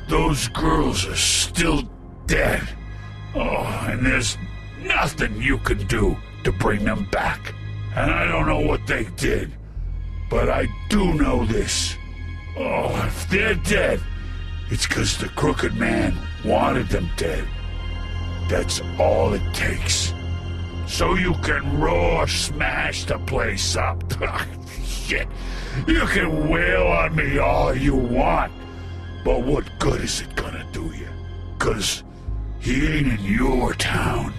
Those girls are still dead. Oh, and there's nothing you can do to bring them back. And I don't know what they did, but I do know this. Oh, if they're dead, it's 'cause the Crooked Man wanted them dead. That's all it takes. So you can roar smash the place up. Shit, you can wail on me all you want, but what good is it gonna do you? 'Cause he ain't in your town.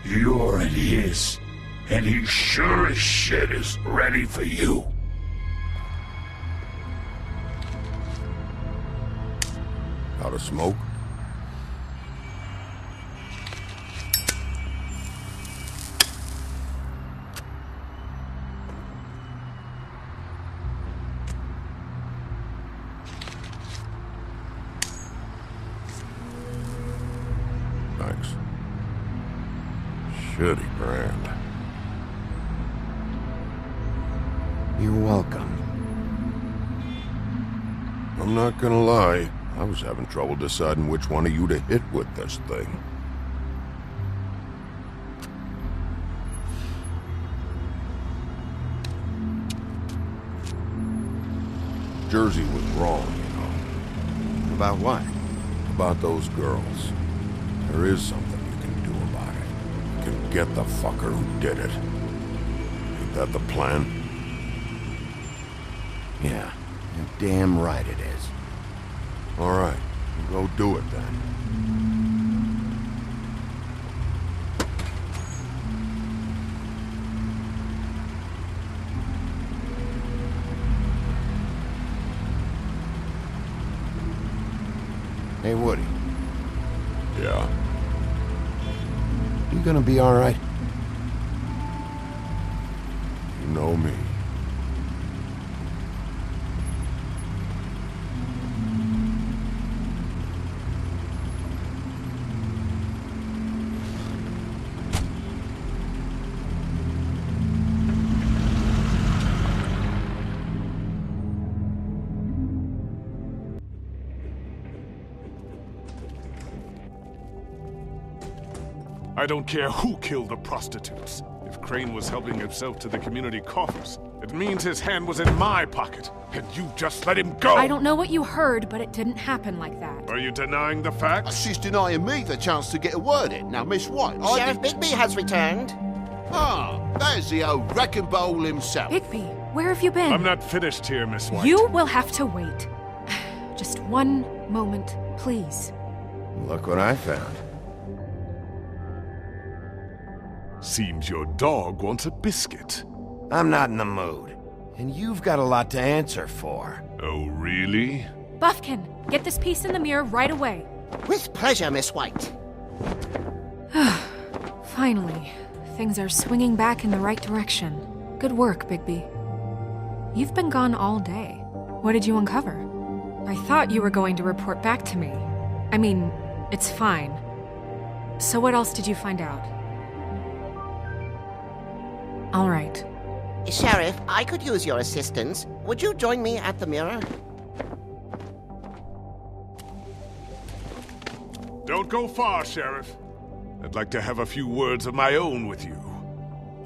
You're in his. And he sure as shit is ready for you. Out of smoke? Thanks. Shitty brand. You're welcome. I'm not gonna lie, I was having trouble deciding which one of you to hit with this thing. Jersey was wrong, you know. About what? About those girls. There is something you can do about it. You can get the fucker who did it. Ain't that the plan? Yeah, you're damn right it is. All right, go do it then. Hey, Woody. Yeah? You gonna be all right? You know me. I don't care who killed the prostitutes. If Crane was helping himself to the community coffers, it means his hand was in my pocket, and you just let him go! I don't know what you heard, but it didn't happen like that. Are you denying the facts? She's denying me the chance to get a word in. Now, Miss White, Sheriff Bigby has returned. Ah, there's the old wrecking bowl himself. Bigby, where have you been? I'm not finished here, Miss White. You will have to wait. Just one moment, please. Look what I found. Seems your dog wants a biscuit. I'm not in the mood. And you've got a lot to answer for. Oh, really? Buffkin, get this piece in the mirror right away. With pleasure, Miss White. Finally, things are swinging back in the right direction. Good work, Bigby. You've been gone all day. What did you uncover? I thought you were going to report back to me. I mean, it's fine. So what else did you find out? All right. Sheriff, I could use your assistance. Would you join me at the mirror? Don't go far, Sheriff. I'd like to have a few words of my own with you.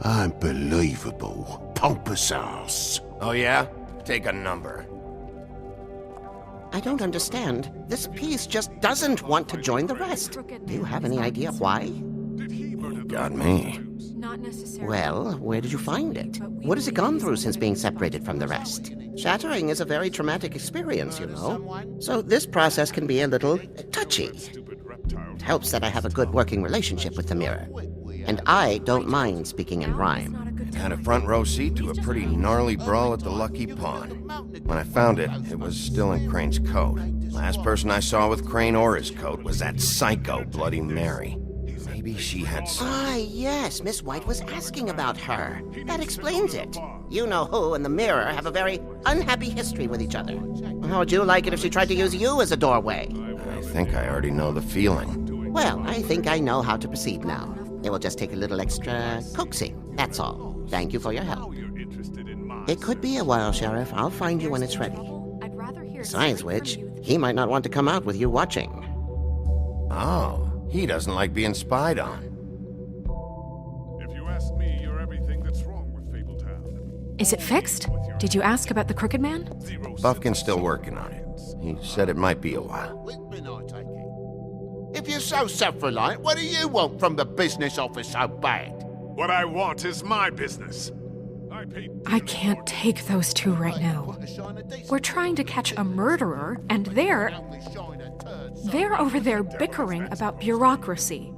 Unbelievable. Pompous ass. Oh yeah? Take a number. I don't understand. This piece just doesn't want to join the rest. Do you have any idea why? Got me. Not necessarily. Well, where did you find it? What has it gone through since being separated from the rest? Shattering is a very traumatic experience, you know. So this process can be a little touchy. It helps that I have a good working relationship with the mirror. And I don't mind speaking in rhyme. Had a front row seat to a pretty gnarly brawl at the Lucky Pond. When I found it, it was still in Crane's coat. Last person I saw with Crane or his coat was that psycho Bloody Mary. Maybe she had some... Ah, yes, Miss White was asking about her. That explains it. You know who and the mirror have a very unhappy history with each other. How would you like it if she tried to use you as a doorway? I think I already know the feeling. Well, I think I know how to proceed now. It will just take a little extra coaxing, that's all. Thank you for your help. It could be a while, Sheriff. I'll find you when it's ready. Besides which, he might not want to come out with you watching. Oh. He doesn't like being spied on. If you ask me, you're everything that's wrong with Fabletown. Is it fixed? Did you ask about the Crooked Man? Buffkin's still working on it. He said it might be a while. If you're so self-reliant, what do you want from the business office so bad? What I want is my business. I can't take those two right now. We're trying to catch a murderer, and they're over there bickering about bureaucracy.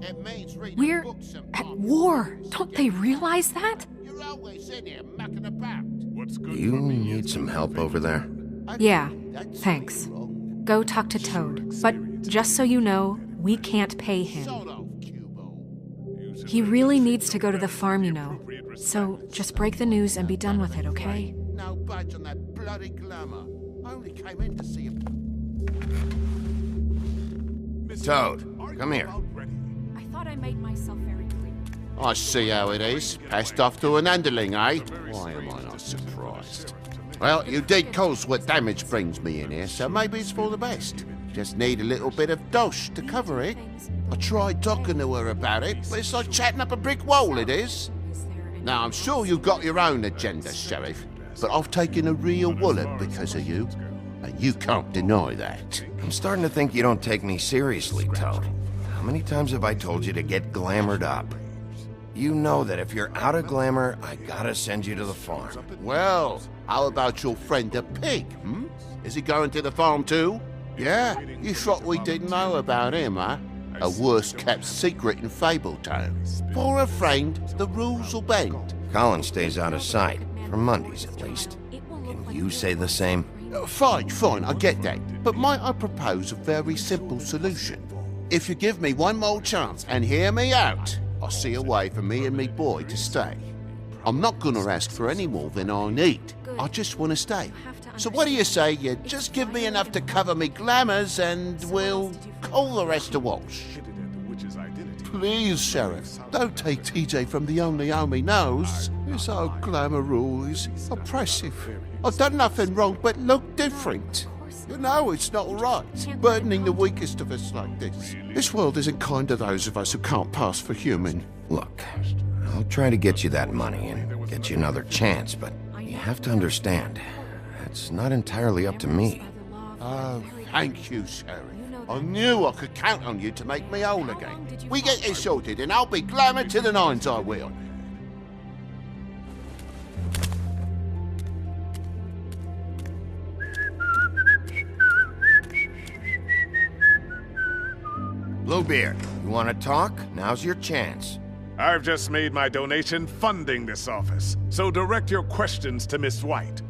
We're at war. Don't they realize that? You need some help over there? Yeah, thanks. Go talk to Toad. But just so you know, we can't pay him. He really needs to go to the farm, you know. So just break the news and be done with it, okay? No budge on that bloody glamour. I only came in to see him. Toad, come here. I thought I made myself very clear. I see how it is. Passed off to an underling, eh? Why am I not surprised? Well, you did cause what damage brings me in here, so maybe it's for the best. Just need a little bit of dosh to cover it. I tried talking to her about it, but it's like chatting up a brick wall, it is. Now, I'm sure you've got your own agenda, Sheriff, but I've taken a real wallop because of you. You can't deny that. I'm starting to think you don't take me seriously, Toad. How many times have I told you to get glamored up? You know that if you're out of glamour, I gotta send you to the farm. Well, how about your friend the pig, Is he going to the farm too? Yeah? You thought we didn't know about him, huh? A worst-kept secret in Fabletown. For a friend, the rules will bend. Colin stays out of sight, for Mondays at least. Can you say the same? Fine, I get that. But might I propose a very simple solution? If you give me one more chance and hear me out, I'll see a way for me and me boy to stay. I'm not gonna ask for any more than I need. I just want to stay. So what do you say you just give me enough to cover me glamours and we'll call the rest a wash? Please, Sheriff, don't take TJ from the only home he knows. This old glamour rule is oppressive. I've done nothing wrong but look different. You know it's not right, burdening the weakest of us like this. This world isn't kind to those of us who can't pass for human. Look, I'll try to get you that money and get you another chance, but you have to understand, it's not entirely up to me. Oh, thank you, Sheriff. I knew I could count on you to make me whole again. We get this sorted and I'll be glamour to the nines, I will. Bluebeard, you want to talk? Now's your chance. I've just made my donation funding this office, so direct your questions to Miss White.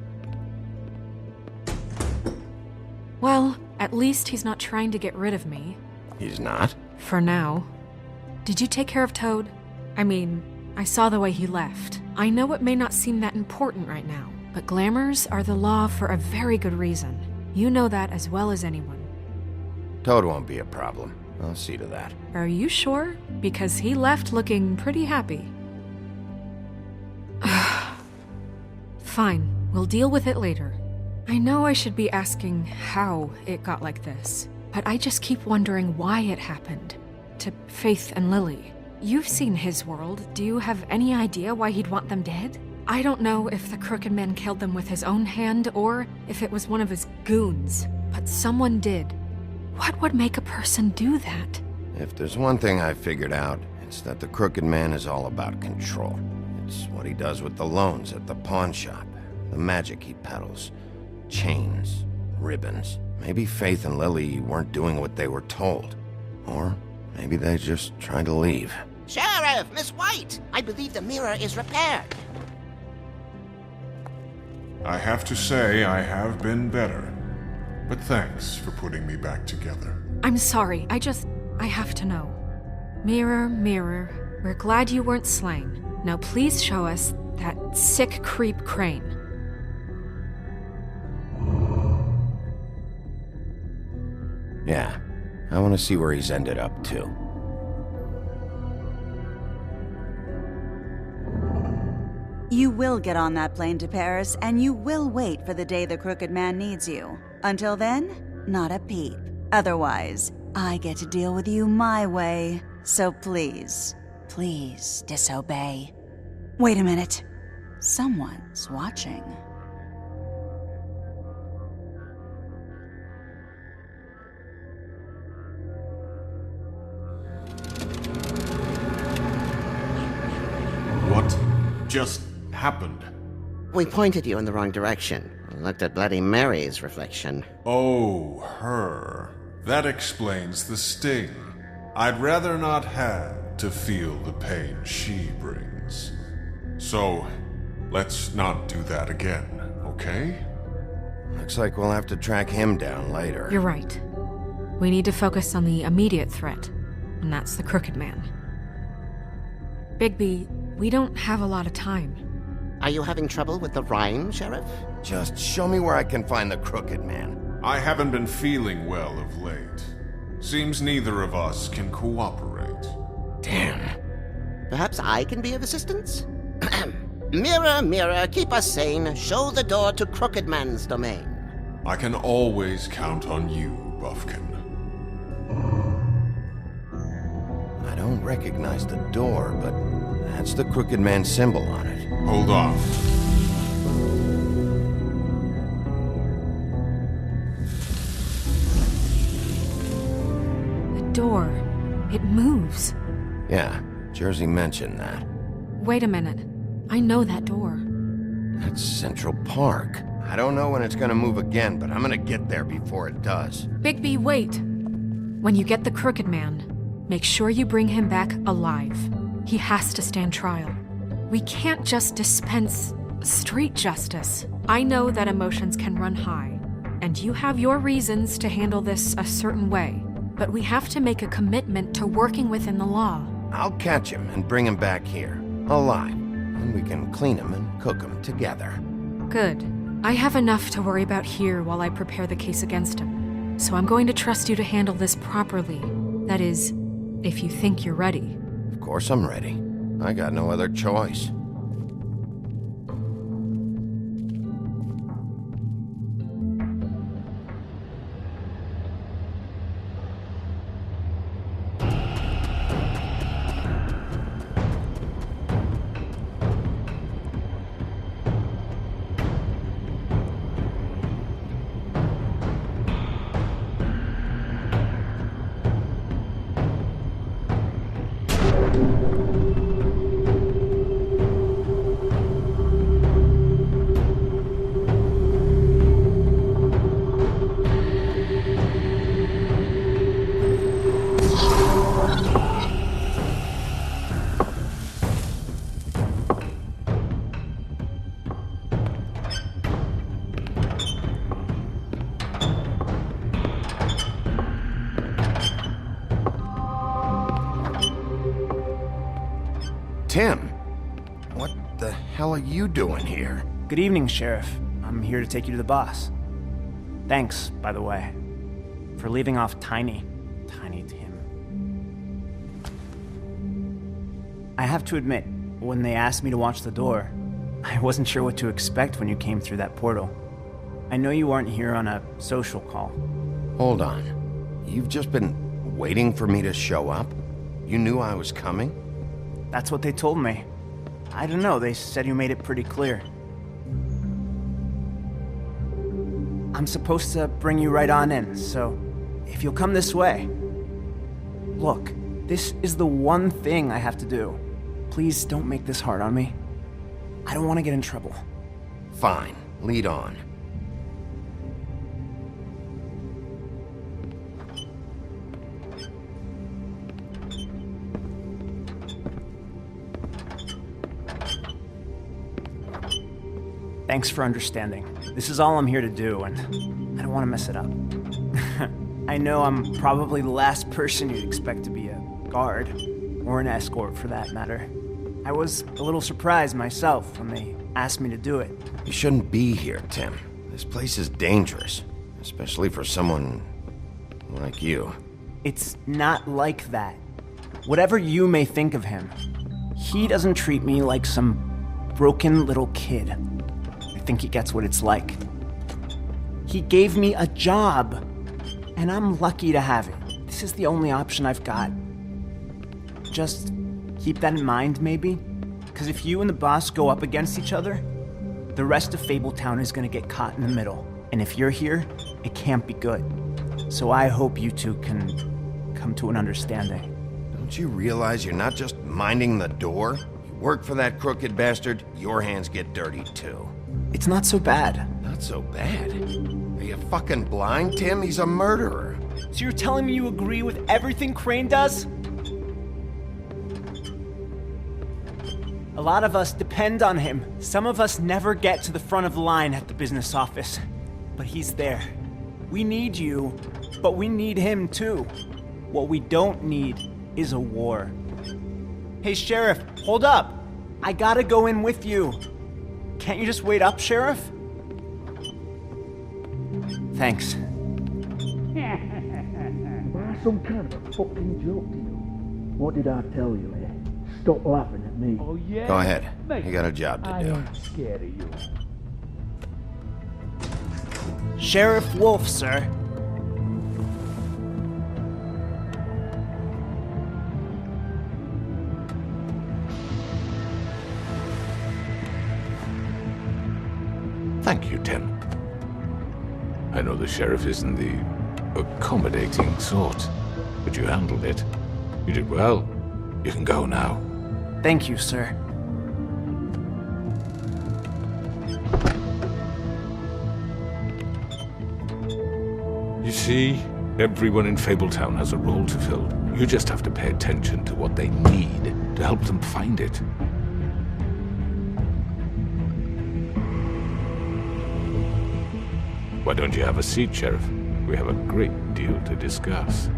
Well, at least he's not trying to get rid of me. He's not? For now. Did you take care of Toad? I mean, I saw the way he left. I know it may not seem that important right now, but glamours are the law for a very good reason. You know that as well as anyone. Toad won't be a problem. I'll see to that. Are you sure? Because he left looking pretty happy. Fine, we'll deal with it later. I know I should be asking how it got like this, but I just keep wondering why it happened. To Faith and Lily. You've seen his world. Do you have any idea why he'd want them dead? I don't know if the Crooked Man killed them with his own hand or if it was one of his goons, but someone did. What would make a person do that? If there's one thing I figured out, it's that the Crooked Man is all about control. It's what he does with the loans at the pawn shop, the magic he peddles, chains, ribbons. Maybe Faith and Lily weren't doing what they were told. Or maybe they just tried to leave. Sheriff, Miss White, I believe the mirror is repaired. I have to say I have been better. But thanks for putting me back together. I'm sorry, I have to know. Mirror, mirror, we're glad you weren't slain. Now please show us that sick creep Crane. Yeah, I want to see where he's ended up, too. You will get on that plane to Paris, and you will wait for the day the Crooked Man needs you. Until then, not a peep. Otherwise, I get to deal with you my way. So please, please disobey. Wait a minute. Someone's watching. What just happened? We pointed you in the wrong direction. Looked at Bloody Mary's reflection. Oh, her. That explains the sting. I'd rather not have to feel the pain she brings. So, let's not do that again, okay? Looks like we'll have to track him down later. You're right. We need to focus on the immediate threat, and that's the Crooked Man. Bigby, we don't have a lot of time. Are you having trouble with the rhyme, Sheriff? Just show me where I can find the Crooked Man. I haven't been feeling well of late. Seems neither of us can cooperate. Damn. Perhaps I can be of assistance? Mirror, mirror, keep us sane. Show the door to Crooked Man's domain. I can always count on you, Buffkin. I don't recognize the door, but that's the Crooked Man symbol on it. Hold on. that door. It moves. Yeah, Jersey mentioned that. Wait a minute. I know that door. That's Central Park. I don't know when it's gonna move again, but I'm gonna get there before it does. Bigby, wait. When you get the Crooked Man, make sure you bring him back alive. He has to stand trial. We can't just dispense street justice. I know that emotions can run high, and you have your reasons to handle this a certain way, but we have to make a commitment to working within the law. I'll catch him and bring him back here, alive, and we can clean him and cook him together. Good. I have enough to worry about here while I prepare the case against him, so I'm going to trust you to handle this properly. That is, if you think you're ready. Of course I'm ready. I got no other choice. Tim, what the hell are you doing here? Good evening, Sheriff. I'm here to take you to the boss. Thanks, by the way, for leaving off Tiny Tim. I have to admit, when they asked me to watch the door, I wasn't sure what to expect when you came through that portal. I know you aren't here on a social call. Hold on. You've just been waiting for me to show up? You knew I was coming? That's what they told me. I don't know, they said you made it pretty clear. I'm supposed to bring you right on in, so if you'll come this way. Look, this is the one thing I have to do. Please don't make this hard on me. I don't want to get in trouble. Fine, lead on. Thanks for understanding. This is all I'm here to do, and I don't want to mess it up. I know I'm probably the last person you'd expect to be a guard, or an escort for that matter. I was a little surprised myself when they asked me to do it. You shouldn't be here, Tim. This place is dangerous, especially for someone like you. It's not like that. Whatever you may think of him, he doesn't treat me like some broken little kid. I think he gets what it's like. He gave me a job, and I'm lucky to have it. This is the only option I've got. Just keep that in mind, maybe? Because if you and the boss go up against each other, the rest of Fabletown is going to get caught in the middle. And if you're here, it can't be good. So I hope you two can come to an understanding. Don't you realize you're not just minding the door? You work for that crooked bastard, your hands get dirty too. It's not so bad. Not so bad? Are you fucking blind, Tim? He's a murderer. So you're telling me you agree with everything Crane does? A lot of us depend on him. Some of us never get to the front of the line at the business office. But he's there. We need you, but we need him too. What we don't need is a war. Hey, Sheriff, hold up. I gotta go in with you. Can't you just wait up, Sheriff? Thanks. Some kind of a fucking joke to you. What did I tell you, eh? Stop laughing at me. Oh, yeah? Go ahead. You got a job to I do. ain't scared of you. Sheriff Wolf, sir. Thank you, Tim. I know the sheriff isn't the accommodating sort, but but you handled it. You did well. You can go now. Thank you, sir. You see, everyone in Fabletown has a role to fill. You just have to pay attention to what they need to help them find it. Why don't you have a seat, Sheriff? We have a great deal to discuss.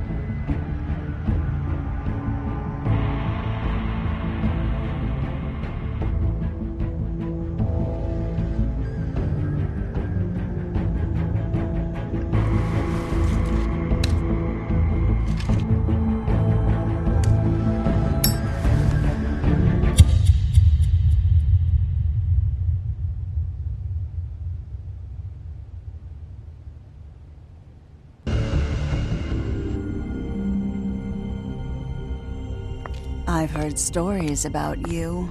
I've heard stories about you.